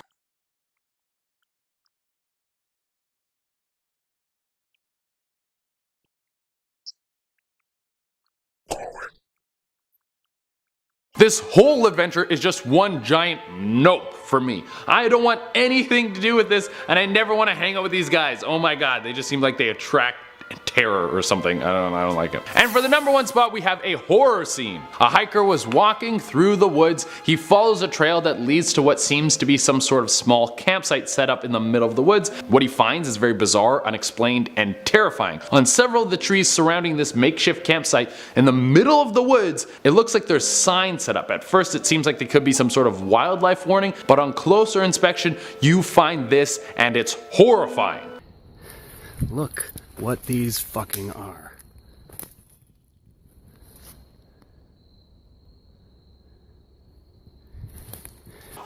This whole adventure is just one giant nope for me. I don't want anything to do with this, and I never want to hang out with these guys. Oh my god, they just seem like they attract terror or something. I don't like it. And for the number 1 spot, we have a horror scene. A hiker was walking through the woods. He follows a trail that leads to what seems to be some sort of small campsite set up in the middle of the woods. What he finds is very bizarre, unexplained, and terrifying. On several of the trees surrounding this makeshift campsite in the middle of the woods, it looks like there's signs set up. At first it seems like they could be some sort of wildlife warning, but on closer inspection you find this and it's horrifying. Look what these fucking are.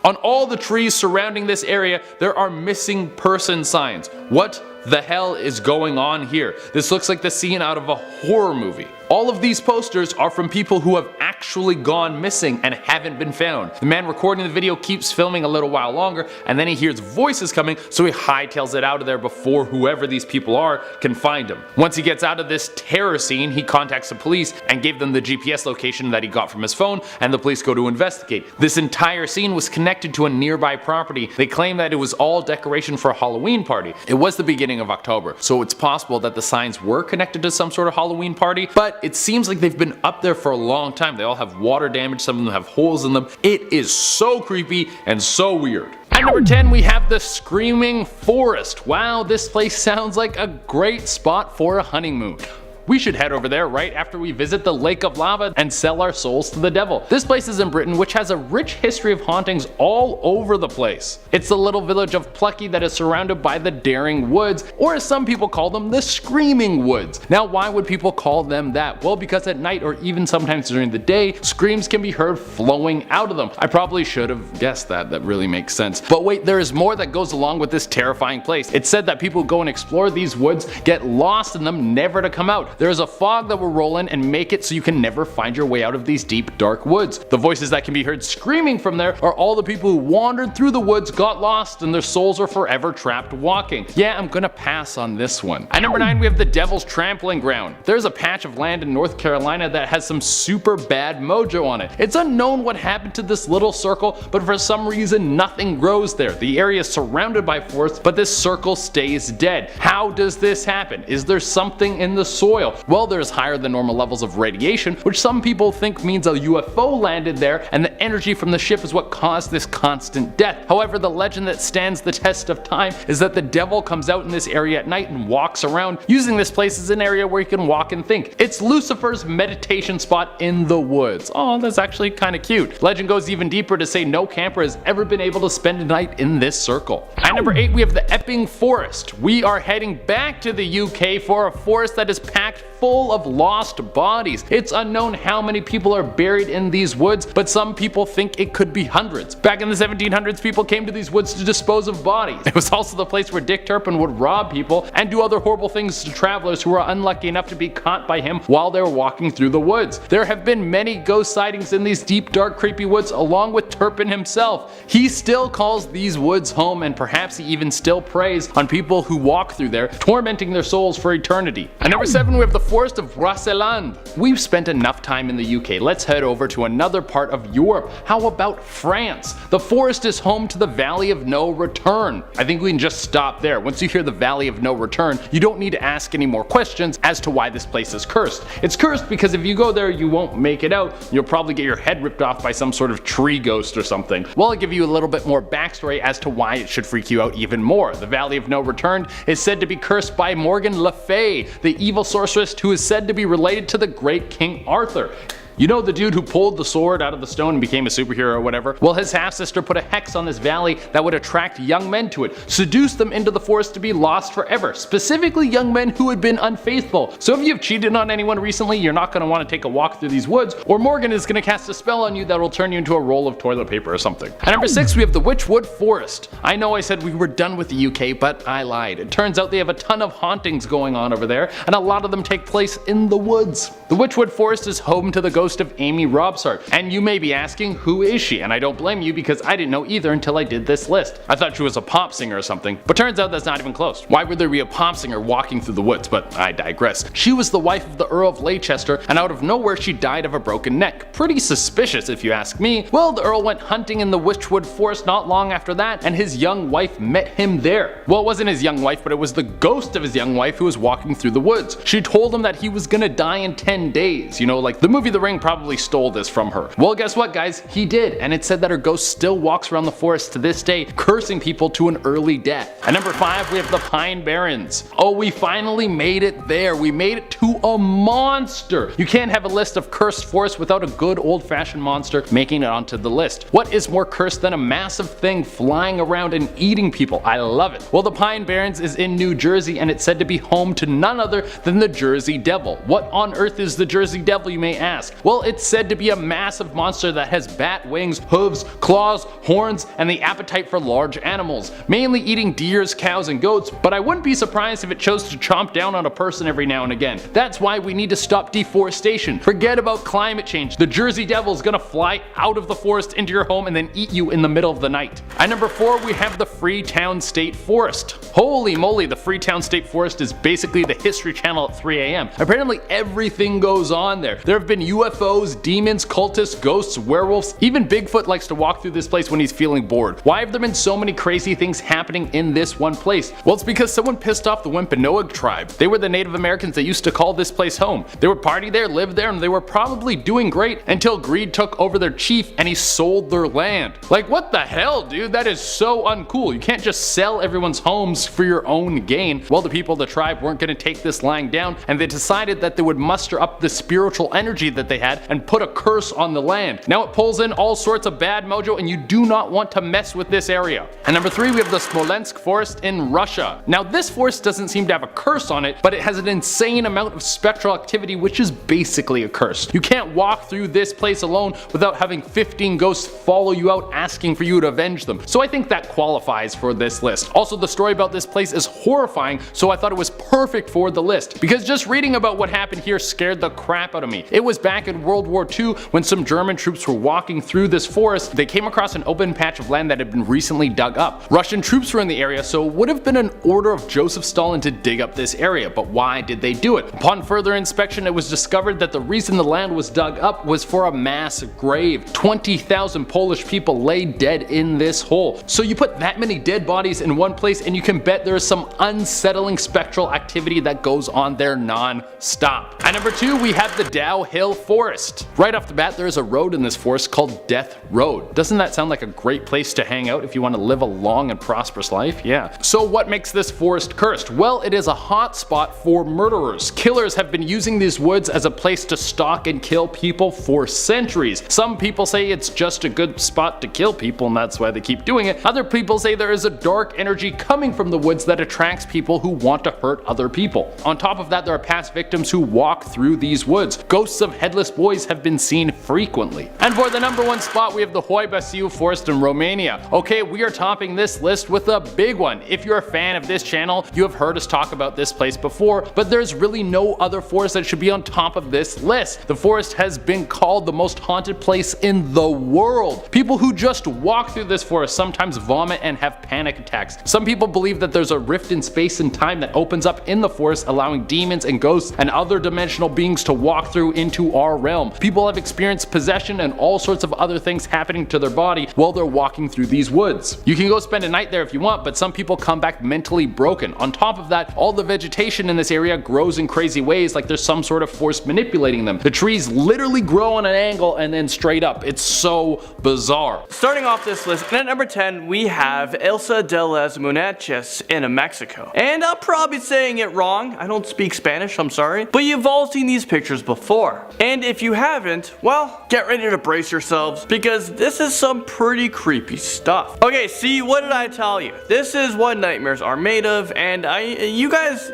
On all the trees surrounding this area, there are missing person signs. What the hell is going on here? This looks like the scene out of a horror movie. All of these posters are from people who have actually gone missing and haven't been found. The man recording the video keeps filming a little while longer, and then he hears voices coming, so he hightails it out of there before whoever these people are can find him. Once he gets out of this terror scene, he contacts the police and gave them the GPS location that he got from his phone, and the police go to investigate. This entire scene was connected to a nearby property. They claim that it was all decoration for a Halloween party. It was the beginning of October, so it's possible that the signs were connected to some sort of Halloween party, but it seems like they've been up there for a long time. They all have water damage, some of them have holes in them. It is so creepy and so weird. At number 10, we have the Screaming Forest. Wow, this place sounds like a great spot for a honeymoon. We should head over there right after we visit the Lake of Lava and sell our souls to the devil. This place is in Britain, which has a rich history of hauntings all over the place. It's the little village of Plucky that is surrounded by the Daring Woods, or as some people call them, the Screaming Woods. Now, why would people call them that? Well, because at night or even sometimes during the day, screams can be heard flowing out of them. I probably should have guessed that. That really makes sense. But wait, there is more that goes along with this terrifying place. It's said that people who go and explore these woods get lost in them, never to come out. There is a fog that will roll in and make it so you can never find your way out of these deep, dark woods. The voices that can be heard screaming from there are all the people who wandered through the woods, got lost, and their souls are forever trapped walking. Yeah, I'm gonna pass on this one. At number 9, we have the Devil's Trampling Ground. There's a patch of land in North Carolina that has some super bad mojo on it. It's unknown what happened to this little circle, but for some reason nothing grows there. The area is surrounded by forests, but this circle stays dead. How does this happen? Is there something in the soil? Well, there's higher than normal levels of radiation, which some people think means a UFO landed there, and the energy from the ship is what caused this constant death. However, the legend that stands the test of time is that the devil comes out in this area at night and walks around, using this place as an area where you can walk and think. It's Lucifer's meditation spot in the woods. Oh, that's actually kind of cute. Legend goes even deeper to say no camper has ever been able to spend a night in this circle. At number 8, we have the Epping Forest. We are heading back to the UK for a forest that is packed full of lost bodies. It's unknown how many people are buried in these woods, but some people think it could be hundreds. Back in the 1700s, people came to these woods to dispose of bodies. It was also the place where Dick Turpin would rob people and do other horrible things to travelers who were unlucky enough to be caught by him while they were walking through the woods. There have been many ghost sightings in these deep, dark, creepy woods along with Turpin himself. He still calls these woods home, and perhaps he even still preys on people who walk through there, tormenting their souls for eternity. At number 7, we have the Forest of Brocéliande. We've spent enough time in the UK, let's head over to another part of Europe. How about France? The forest is home to the Valley of No Return. I think we can just stop there. Once you hear the Valley of No Return, you don't need to ask any more questions as to why this place is cursed. It's cursed because if you go there, you won't make it out. You'll probably get your head ripped off by some sort of tree ghost or something. Well, I'll give you a little bit more backstory as to why it should freak you out even more. The Valley of No Return is said to be cursed by Morgan Le Fay, the evil sorceress who is said to be related to the great King Arthur. You know the dude who pulled the sword out of the stone and became a superhero or whatever? Well, his half-sister put a hex on this valley that would attract young men to it, seduce them into the forest to be lost forever, specifically young men who had been unfaithful. So if you've cheated on anyone recently, you're not going to want to take a walk through these woods, or Morgan is going to cast a spell on you that will turn you into a roll of toilet paper or something. At number 6, we have the Witchwood Forest. I know I said we were done with the UK, but I lied. It turns out they have a ton of hauntings going on over there, and a lot of them take place in the woods. The Witchwood Forest is home to the ghost ghost of Amy Robsart. And you may be asking, who is she? And I don't blame you because I didn't know either until I did this list. I thought she was a pop singer or something, but turns out that's not even close. Why would there be a pop singer walking through the woods? But I digress. She was the wife of the Earl of Leicester, and out of nowhere she died of a broken neck. Pretty suspicious if you ask me. Well, the Earl went hunting in the Witchwood Forest not long after that, and his young wife met him there. Well, it wasn't his young wife, but it was the ghost of his young wife who was walking through the woods. She told him that he was gonna die in 10 days. You know, like the movie The Ring probably stole this from her. Well, guess what, guys? He did, and it said that her ghost still walks around the forest to this day, cursing people to an early death. At number 5, we have the Pine Barrens. Oh, we finally made it there. We made it to a monster. You can't have a list of cursed forests without a good old-fashioned monster making it onto the list. What is more cursed than a massive thing flying around and eating people? I love it. Well, the Pine Barrens is in New Jersey, and it's said to be home to none other than the Jersey Devil. What on earth is the Jersey Devil, you may ask? Well, it's said to be a massive monster that has bat wings, hooves, claws, horns, and the appetite for large animals, mainly eating deers, cows, and goats, but I wouldn't be surprised if it chose to chomp down on a person every now and again. That's why we need to stop deforestation. Forget about climate change. The Jersey Devil is gonna fly out of the forest into your home and then eat you in the middle of the night. At number 4, we have the Freetown State Forest. Holy moly, the Freetown State Forest is basically the History Channel at 3 a.m. Apparently everything goes on there. There have been UFOs, demons, cultists, ghosts, werewolves. Even Bigfoot likes to walk through this place when he's feeling bored. Why have there been so many crazy things happening in this one place? Well, it's because someone pissed off the Wampanoag tribe. They were the Native Americans that used to call this place home. They would party there, live there, and they were probably doing great until greed took over their chief and he sold their land. Like, what the hell, dude? That is so uncool. You can't just sell everyone's homes for your own gain. Well, the people of the tribe weren't going to take this lying down, and they decided that they would muster up the spiritual energy that they had and put a curse on the land. Now it pulls in all sorts of bad mojo, and you do not want to mess with this area. And number 3, we have the Smolensk Forest in Russia. Now this forest doesn't seem to have a curse on it, but it has an insane amount of spectral activity, which is basically a curse. You can't walk through this place alone without having 15 ghosts follow you out asking for you to avenge them. So I think that qualifies for this list. Also, the story about this place is horrifying, so I thought it was perfect for the list, because just reading about what happened here scared the crap out of me. It was back in World War II when some German troops were walking through this forest. They came across an open patch of land that had been recently dug up. Russian troops were in the area, so it would have been an order of Joseph Stalin to dig up this area, but why did they do it? Upon further inspection, it was discovered that the reason the land was dug up was for a mass grave. 20,000 Polish people lay dead in this hole. So you put that many dead bodies in one place and you can bet there is some unsettling spectral activity that goes on there non-stop. At number 2, we have the Dow Hill Forest. Right off the bat, there is a road in this forest called Death Road. Doesn't that sound like a great place to hang out if you want to live a long and prosperous life? Yeah. So what makes this forest cursed? Well, it is a hot spot for murderers. Killers have been using these woods as a place to stalk and kill people for centuries. Some people say it's just a good spot to kill people and that's why they keep doing it. Other people say there is a dark energy coming from the woods that attracts people who want to hurt other people. On top of that, there are past victims who walk through these woods. Ghosts of headless boys have been seen frequently. And for the number 1 spot, we have the Hoia Baciu Forest in Romania. Okay, we are topping this list with a big one. If you're a fan of this channel, you have heard us talk about this place before, but there's really no other forest that should be on top of this list. The forest has been called the most haunted place in the world. People who just walk through this forest sometimes vomit and have panic attacks. Some people believe that there's a rift in space and time that opens up in the forest, allowing demons and ghosts and other dimensional beings to walk through into our realm. People have experienced possession and all sorts of other things happening to their body while they're walking through these woods. You can go spend a night there if you want, but some people come back mentally broken. On top of that, all the vegetation in this area grows in crazy ways, like there's some sort of force manipulating them. The trees literally grow on an angle and then straight up. It's so bizarre. Starting off this list, and at number 10 we have Ilsa de las Muñeces in Mexico. And I'm probably saying it wrong, I don't speak Spanish, I'm sorry, but you've all seen these pictures before. And if you haven't, well, get ready to brace yourselves, because this is some pretty creepy stuff. Okay, see, what did I tell you? This is what nightmares are made of, and you guys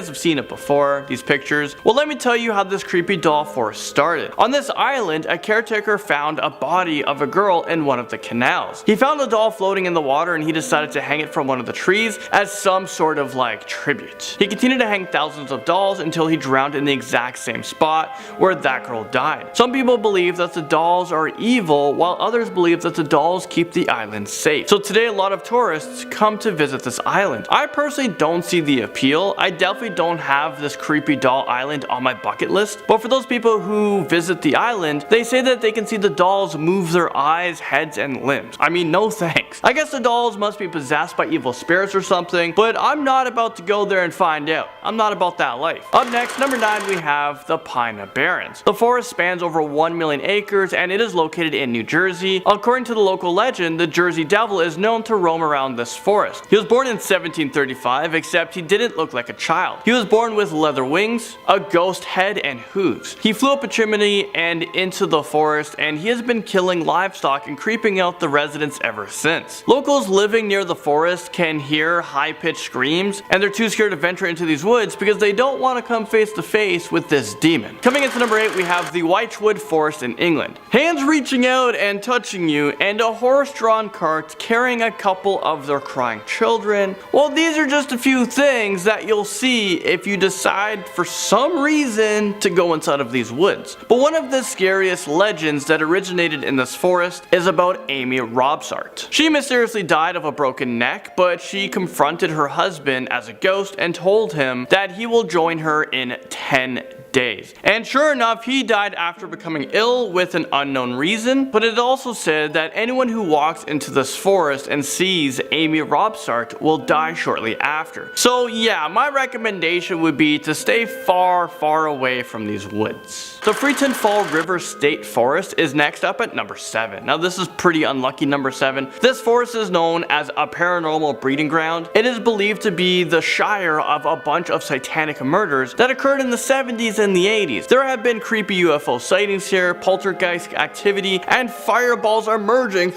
have seen it before, these pictures. Well, let me tell you how this creepy doll forest started. On this island, a caretaker found a body of a girl in one of the canals. He found the doll floating in the water and he decided to hang it from one of the trees as some sort of like tribute. He continued to hang thousands of dolls until he drowned in the exact same spot where that girl died. Some people believe that the dolls are evil, while others believe that the dolls keep the island safe. So today a lot of tourists come to visit this island. I personally don't see the appeal. I definitely don't have this creepy doll island on my bucket list, but for those people who visit the island, they say that they can see the dolls move their eyes, heads, and limbs. I mean, no thanks. I guess the dolls must be possessed by evil spirits or something, but I'm not about to go there and find out. I'm not about that life. Up next, number 9, we have the Pine Barrens. The forest spans over 1 million acres and it is located in New Jersey. According to the local legend, the Jersey Devil is known to roam around this forest. He was born in 1735, except he didn't look like a child. He was born with leather wings, a ghost head, and hooves. He flew up a chimney and into the forest, and he has been killing livestock and creeping out the residents ever since. Locals living near the forest can hear high-pitched screams, and they're too scared to venture into these woods because they don't want to come face to face with this demon. Coming into number 8, we have the Wychwood Forest in England. Hands reaching out and touching you, and a horse-drawn cart carrying a couple of their crying children. Well, these are just a few things that you'll see if you decide for some reason to go inside of these woods. But one of the scariest legends that originated in this forest is about Amy Robsart. She mysteriously died of a broken neck, but she confronted her husband as a ghost and told him that he will join her in 10 days. And sure enough, he died after becoming ill with an unknown reason, but it also said that anyone who walks into this forest and sees Amy Robsart will die shortly after. So yeah, my recommendation would be to stay far, far away from these woods. The Freetown-Fall River State Forest is next up at number 7. Now this is pretty unlucky number 7. This forest is known as a paranormal breeding ground. It is believed to be the shire of a bunch of satanic murders that occurred in the 70s and the 80s. There have been creepy UFO sightings here, poltergeist activity, and fireballs are emerging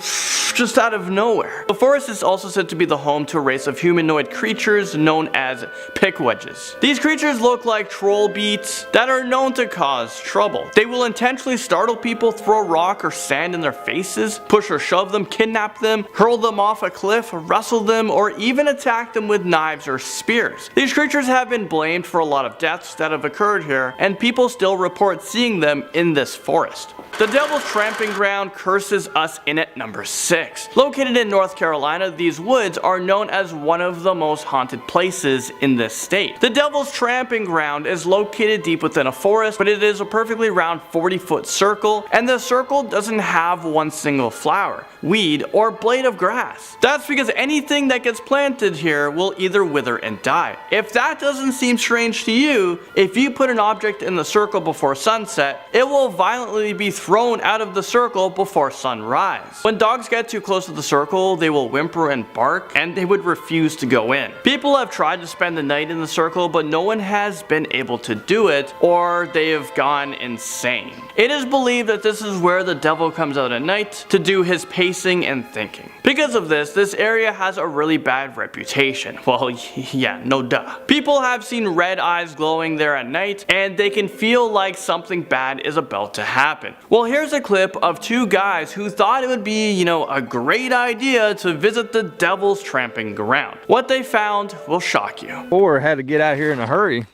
just out of nowhere. The forest is also said to be the home to a race of humanoid creatures known as pickwedges. These creatures look like troll beats that are known to cause trouble. They will intentionally startle people, throw rock or sand in their faces, push or shove them, kidnap them, hurl them off a cliff, wrestle them, or even attack them with knives or spears. These creatures have been blamed for a lot of deaths that have occurred here, and people still report seeing them in this forest. The Devil's Tramping Ground curses us in at number 6. Located in North Carolina, these woods are known as one of the most haunted places in this state. The Devil's Tramping Ground is located deep within a forest, but it is a perfectly round 40-foot circle, and the circle doesn't have one single flower, weed, or blade of grass. That's because anything that gets planted here will either wither and die. If that doesn't seem strange to you, if you put an object in the circle before sunset, it will violently be thrown out of the circle before sunrise. When dogs get too close to the circle, they will whimper and bark, and they would refuse to go in. People have tried to spend the night in the circle, but no one has been able to do it, or they have gone insane. It is believed that this is where the devil comes out at night to do his pacing and thinking. Because of this area has a really bad reputation. Well, yeah, no duh. People have seen red eyes glowing there at night, and they can feel like something bad is about to happen. Well, here's a clip of two guys who thought it would be, a great idea to visit the Devil's Tramping Ground. What they found will shock you. Or had to get out here in a hurry.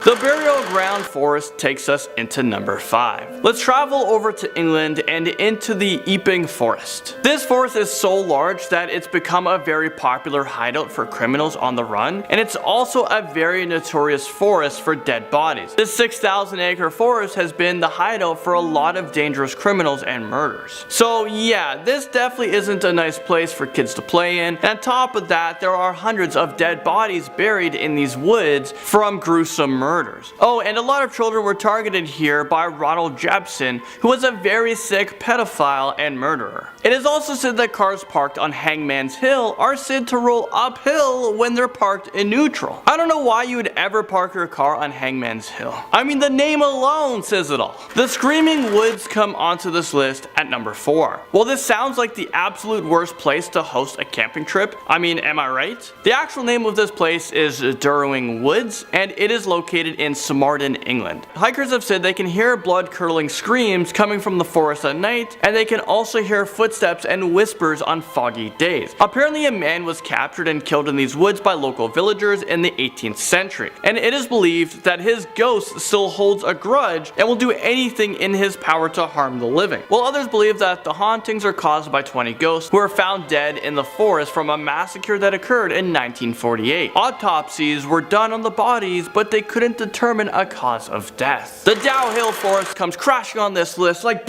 The Burial Ground Forest takes us into number 5. Let's travel over to England and into the Epping Forest. This forest is so large that it's become a very popular hideout for criminals on the run, and it's also a very notorious forest for dead bodies. This 6,000-acre forest has been the hideout for a lot of dangerous criminals and murders. So yeah, this definitely isn't a nice place for kids to play in, and on top of that, there are hundreds of dead bodies buried in these woods from gruesome murders. Oh, and a lot of children were targeted here by Ronald Jepson, who was a very sick pedophile and murderer. It is also said that cars parked on Hangman's Hill are said to roll uphill when they're parked in neutral. I don't know why you would ever park your car on Hangman's Hill. I mean, the name alone says it all. The Screaming Woods come onto this list at number 4. Well, this sounds like the absolute worst place to host a camping trip. I mean, am I right? The actual name of this place is Durwing Woods, and it is located located in Somerton, England. Hikers have said they can hear blood-curdling screams coming from the forest at night, and they can also hear footsteps and whispers on foggy days. Apparently a man was captured and killed in these woods by local villagers in the 18th century, and it is believed that his ghost still holds a grudge and will do anything in his power to harm the living, while others believe that the hauntings are caused by 20 ghosts who were found dead in the forest from a massacre that occurred in 1948. Autopsies were done on the bodies, but they couldn't determine a cause of death. The Dow Hill Forest comes crashing on this list like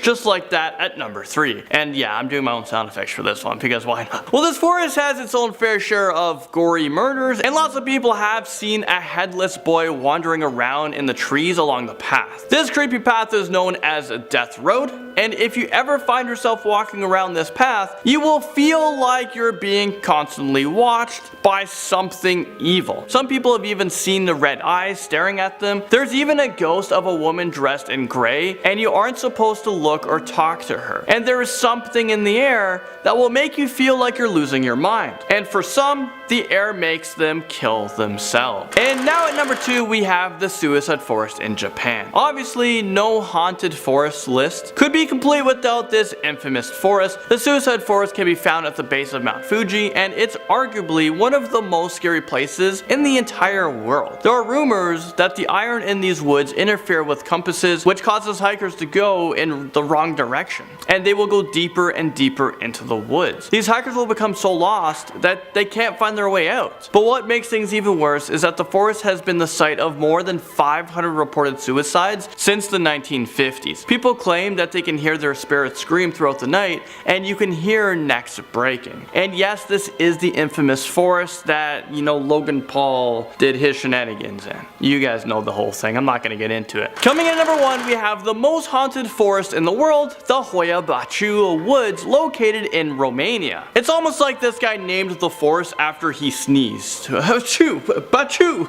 just like that at number 3. And yeah, I'm doing my own sound effects for this one because why not? Well, this forest has its own fair share of gory murders, and lots of people have seen a headless boy wandering around in the trees along the path. This creepy path is known as Death Road, and if you ever find yourself walking around this path, you will feel like you're being constantly watched by something evil. Some people have even seen the red eyes staring at them. There's even a ghost of a woman dressed in gray, and you aren't supposed to look or talk to her. And there is something in the air that will make you feel like you're losing your mind. And for some, the air makes them kill themselves. And now at number 2, we have the Suicide Forest in Japan. Obviously, no haunted forest list could be complete without this infamous forest. The Suicide Forest can be found at the base of Mount Fuji, and it's arguably one of the most scary places in the entire world. There are rumors that the iron in these woods interfere with compasses, which causes hikers to go in the wrong direction, and they will go deeper and deeper into the woods. These hikers will become so lost that they can't find their way out. But what makes things even worse is that the forest has been the site of more than 500 reported suicides since the 1950s. People claim that they can hear their spirits scream throughout the night, and you can hear necks breaking. And yes, this is the infamous forest that, you know, Logan Paul did his shenanigans in. You guys know the whole thing, I'm not gonna get into it. Coming in at number 1, we have the most haunted forest in the world, the Hoia Baciu woods located in Romania. It's almost like this guy named the forest after he sneezed. Baciu.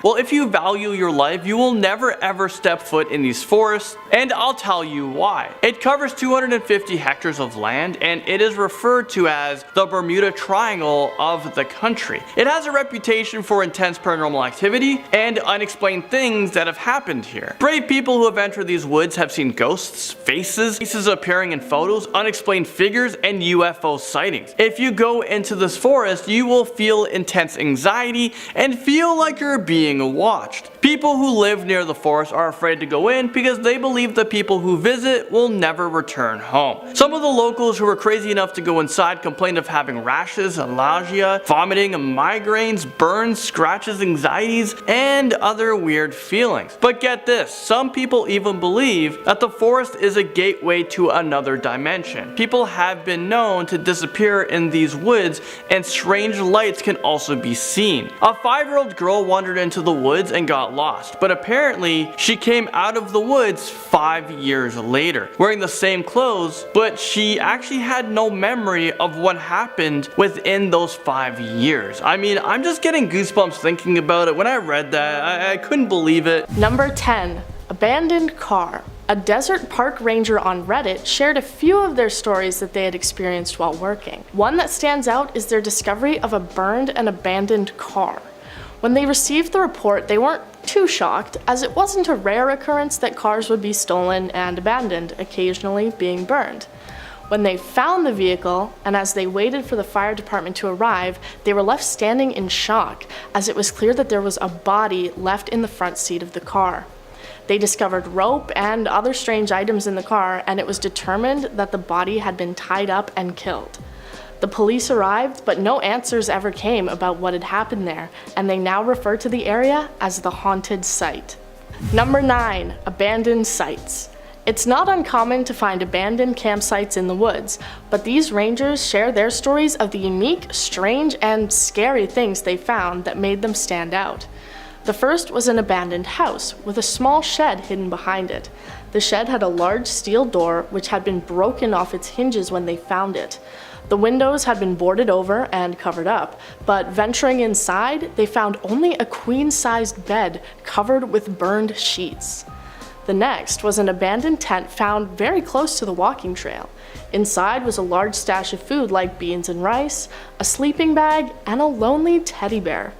Well, if you value your life, you will never ever step foot in these forests, and I'll tell you why. It covers 250 hectares of land, and it is referred to as the Bermuda Triangle of the country. It has a reputation for intense paranormal activity and unexplained things that have happened here. Brave people who have entered these woods have seen ghosts, faces appearing in photos, unexplained figures, and UFO sightings. If you go into this forest, you will feel intense anxiety and feel like you're being watched. People who live near the forest are afraid to go in because they believe the people who visit will never return home. Some of the locals who were crazy enough to go inside complained of having rashes, nausea, vomiting, migraines, burns, scratches, anxieties, and other weird feelings. But get this, some people even believe that the forest is a gateway to another dimension. People have been known to disappear in these woods, and strange lights can also be seen. A 5-year-old girl wandered into the woods and got lost, but apparently she came out of the woods 5 years later wearing the same clothes, but she actually had no memory of what happened within those 5 years. I mean, I'm just getting goosebumps thinking about it. When I read that, I couldn't believe it. Number 10. Abandoned car. A desert park ranger on Reddit shared a few of their stories that they had experienced while working. One that stands out is their discovery of a burned and abandoned car. When they received the report, they weren't too shocked, as it wasn't a rare occurrence that cars would be stolen and abandoned, occasionally being burned. When they found the vehicle, and as they waited for the fire department to arrive, they were left standing in shock, as it was clear that there was a body left in the front seat of the car. They discovered rope and other strange items in the car, and it was determined that the body had been tied up and killed. The police arrived, but no answers ever came about what had happened there, and they now refer to the area as the haunted site. Number 9. Abandoned sites. It's not uncommon to find abandoned campsites in the woods, but these rangers share their stories of the unique, strange, and scary things they found that made them stand out. The first was an abandoned house with a small shed hidden behind it. The shed had a large steel door which had been broken off its hinges when they found it. The windows had been boarded over and covered up, but venturing inside, they found only a queen-sized bed covered with burned sheets. The next was an abandoned tent found very close to the walking trail. Inside was a large stash of food like beans and rice, a sleeping bag, and a lonely teddy bear.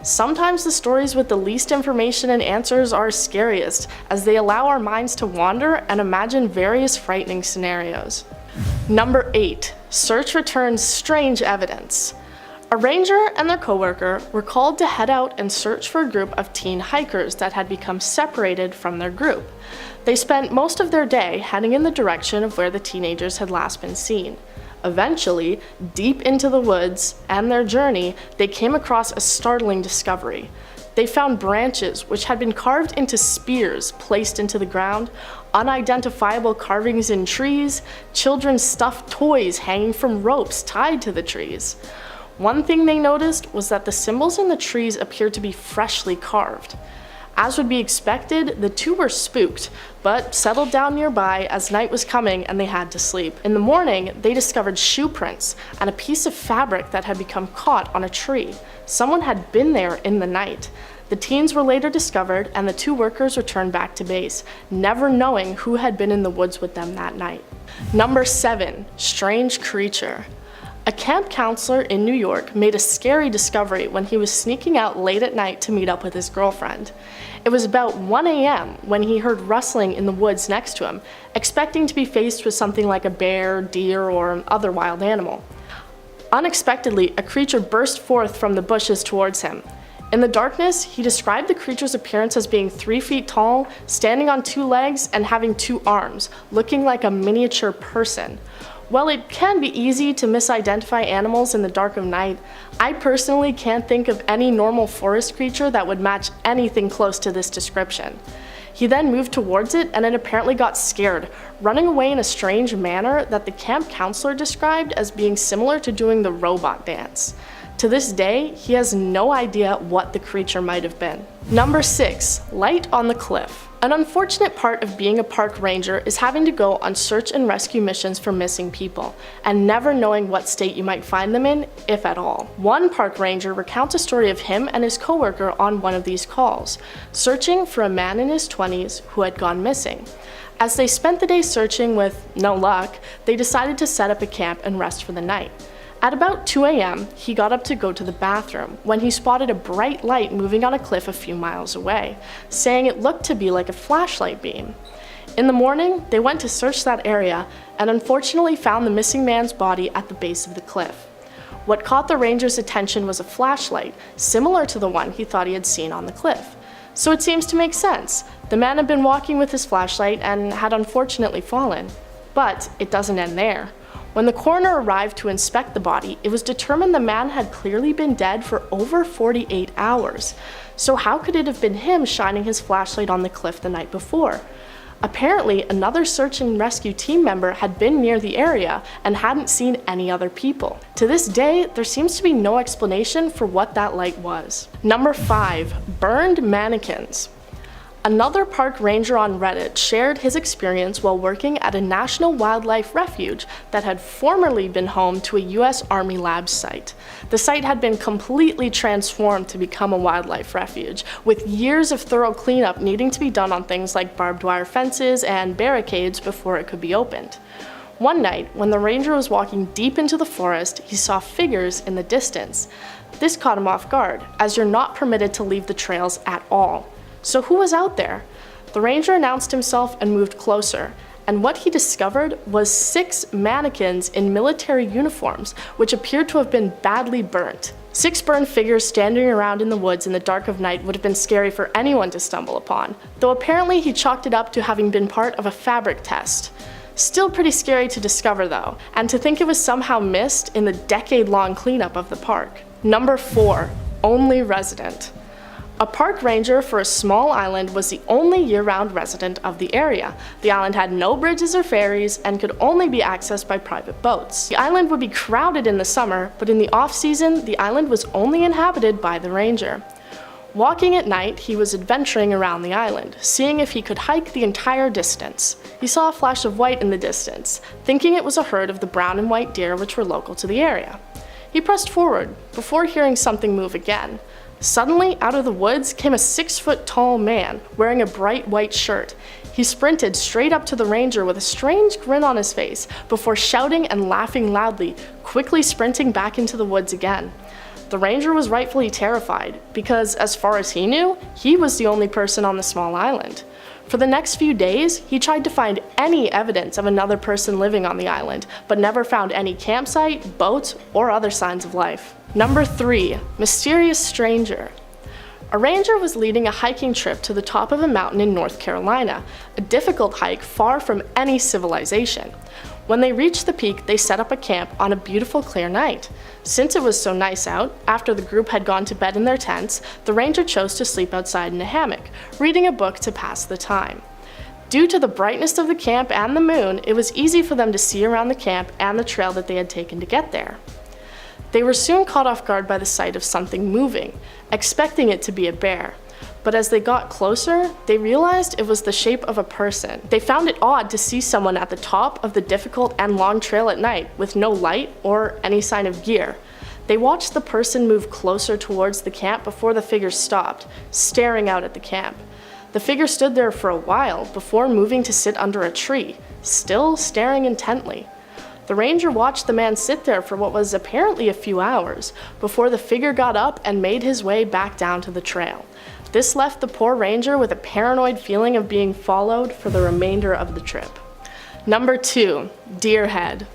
Sometimes the stories with the least information and answers are scariest, as they allow our minds to wander and imagine various frightening scenarios. Number 8. Search returns strange evidence. A ranger and their coworker were called to head out and search for a group of teen hikers that had become separated from their group. They spent most of their day heading in the direction of where the teenagers had last been seen. Eventually, deep into the woods and their journey, they came across a startling discovery. They found branches which had been carved into spears placed into the ground, unidentifiable carvings in trees, children's stuffed toys hanging from ropes tied to the trees. One thing they noticed was that the symbols in the trees appeared to be freshly carved. As would be expected, the two were spooked, but settled down nearby as night was coming and they had to sleep. In the morning, they discovered shoe prints and a piece of fabric that had become caught on a tree. Someone had been there in the night. The teens were later discovered and the two workers returned back to base, never knowing who had been in the woods with them that night. Number 7. Strange creature. A camp counselor in New York made a scary discovery when he was sneaking out late at night to meet up with his girlfriend. It was about 1 a.m. when he heard rustling in the woods next to him, expecting to be faced with something like a bear, deer, or other wild animal. Unexpectedly, a creature burst forth from the bushes towards him. In the darkness, he described the creature's appearance as being 3 feet tall, standing on 2 legs, and having 2 arms, looking like a miniature person. While it can be easy to misidentify animals in the dark of night, I personally can't think of any normal forest creature that would match anything close to this description. He then moved towards it and it apparently got scared, running away in a strange manner that the camp counselor described as being similar to doing the robot dance. To this day, he has no idea what the creature might have been. Number 6. Light on the cliff. An unfortunate part of being a park ranger is having to go on search and rescue missions for missing people, and never knowing what state you might find them in, if at all. One park ranger recounts a story of him and his coworker on one of these calls, searching for a man in his 20s who had gone missing. As they spent the day searching with no luck, they decided to set up a camp and rest for the night. At about 2 a.m., he got up to go to the bathroom when he spotted a bright light moving on a cliff a few miles away, saying it looked to be like a flashlight beam. In the morning, they went to search that area and unfortunately found the missing man's body at the base of the cliff. What caught the ranger's attention was a flashlight, similar to the one he thought he had seen on the cliff. So it seems to make sense. The man had been walking with his flashlight and had unfortunately fallen. But it doesn't end there. When the coroner arrived to inspect the body, it was determined the man had clearly been dead for over 48 hours. So how could it have been him shining his flashlight on the cliff the night before? Apparently, another search and rescue team member had been near the area and hadn't seen any other people. To this day, there seems to be no explanation for what that light was. Number 5. Burned mannequins. Another park ranger on Reddit shared his experience while working at a national wildlife refuge that had formerly been home to a US Army lab site. The site had been completely transformed to become a wildlife refuge, with years of thorough cleanup needing to be done on things like barbed wire fences and barricades before it could be opened. One night, when the ranger was walking deep into the forest, he saw figures in the distance. This caught him off guard, as you're not permitted to leave the trails at all. So who was out there? The ranger announced himself and moved closer, and what he discovered was 6 mannequins in military uniforms, which appeared to have been badly burnt. 6 burned figures standing around in the woods in the dark of night would have been scary for anyone to stumble upon, though apparently he chalked it up to having been part of a fabric test. Still pretty scary to discover though, and to think it was somehow missed in the decade-long cleanup of the park. Number 4. Only resident. A park ranger for a small island was the only year-round resident of the area. The island had no bridges or ferries and could only be accessed by private boats. The island would be crowded in the summer, but in the off-season, the island was only inhabited by the ranger. Walking at night, he was adventuring around the island, seeing if he could hike the entire distance. He saw a flash of white in the distance, thinking it was a herd of the brown and white deer which were local to the area. He pressed forward, before hearing something move again. Suddenly, out of the woods came a 6-foot-tall man wearing a bright white shirt. He sprinted straight up to the ranger with a strange grin on his face before shouting and laughing loudly, quickly sprinting back into the woods again. The ranger was rightfully terrified because, as far as he knew, he was the only person on the small island. For the next few days, he tried to find any evidence of another person living on the island, but never found any campsite, boat, or other signs of life. Number 3. Mysterious stranger. A ranger was leading a hiking trip to the top of a mountain in North Carolina, a difficult hike far from any civilization. When they reached the peak, they set up a camp on a beautiful clear night. Since it was so nice out, after the group had gone to bed in their tents, the ranger chose to sleep outside in a hammock, reading a book to pass the time. Due to the brightness of the camp and the moon, it was easy for them to see around the camp and the trail that they had taken to get there. They were soon caught off guard by the sight of something moving, expecting it to be a bear. But as they got closer, they realized it was the shape of a person. They found it odd to see someone at the top of the difficult and long trail at night with no light or any sign of gear. They watched the person move closer towards the camp before the figure stopped, staring out at the camp. The figure stood there for a while before moving to sit under a tree, still staring intently. The ranger watched the man sit there for what was apparently a few hours before the figure got up and made his way back down to the trail. This left the poor ranger with a paranoid feeling of being followed for the remainder of the trip. Number 2. Deer head.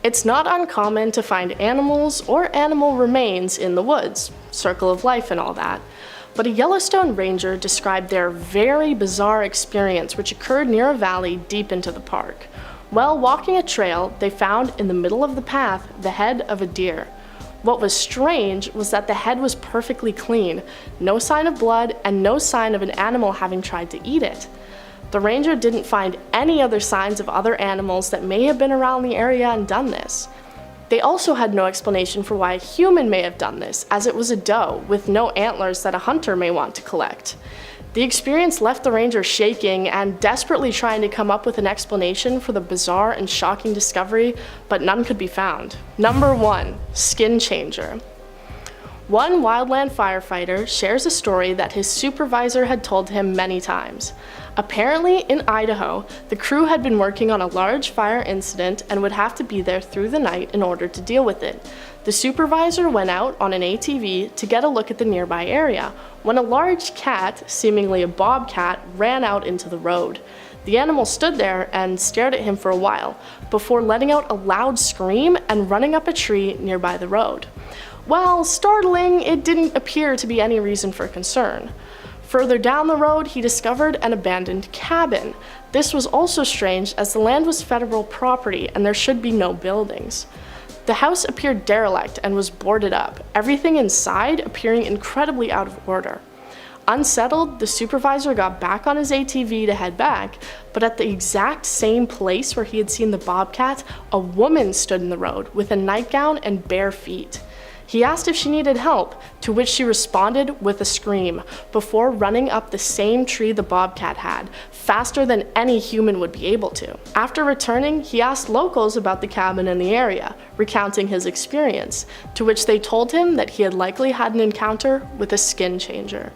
It's not uncommon to find animals or animal remains in the woods, circle of life and all that. But a Yellowstone ranger described their very bizarre experience which occurred near a valley deep into the park. While walking a trail, they found in the middle of the path the head of a deer. What was strange was that the head was perfectly clean, no sign of blood and no sign of an animal having tried to eat it. The ranger didn't find any other signs of other animals that may have been around the area and done this. They also had no explanation for why a human may have done this, as it was a doe with no antlers that a hunter may want to collect. The experience left the ranger shaking and desperately trying to come up with an explanation for the bizarre and shocking discovery, but none could be found. Number 1. Skin changer. One wildland firefighter shares a story that his supervisor had told him many times. Apparently, in Idaho, the crew had been working on a large fire incident and would have to be there through the night in order to deal with it. The supervisor went out on an ATV to get a look at the nearby area when a large cat, seemingly a bobcat, ran out into the road. The animal stood there and stared at him for a while before letting out a loud scream and running up a tree nearby the road. While startling, it didn't appear to be any reason for concern. Further down the road, he discovered an abandoned cabin. This was also strange as the land was federal property and there should be no buildings. The house appeared derelict and was boarded up, everything inside appearing incredibly out of order. Unsettled, the supervisor got back on his ATV to head back, but at the exact same place where he had seen the bobcat, a woman stood in the road with a nightgown and bare feet. He asked if she needed help, to which she responded with a scream, before running up the same tree the bobcat had, faster than any human would be able to. After returning, he asked locals about the cabin in the area, recounting his experience, to which they told him that he had likely had an encounter with a skin changer.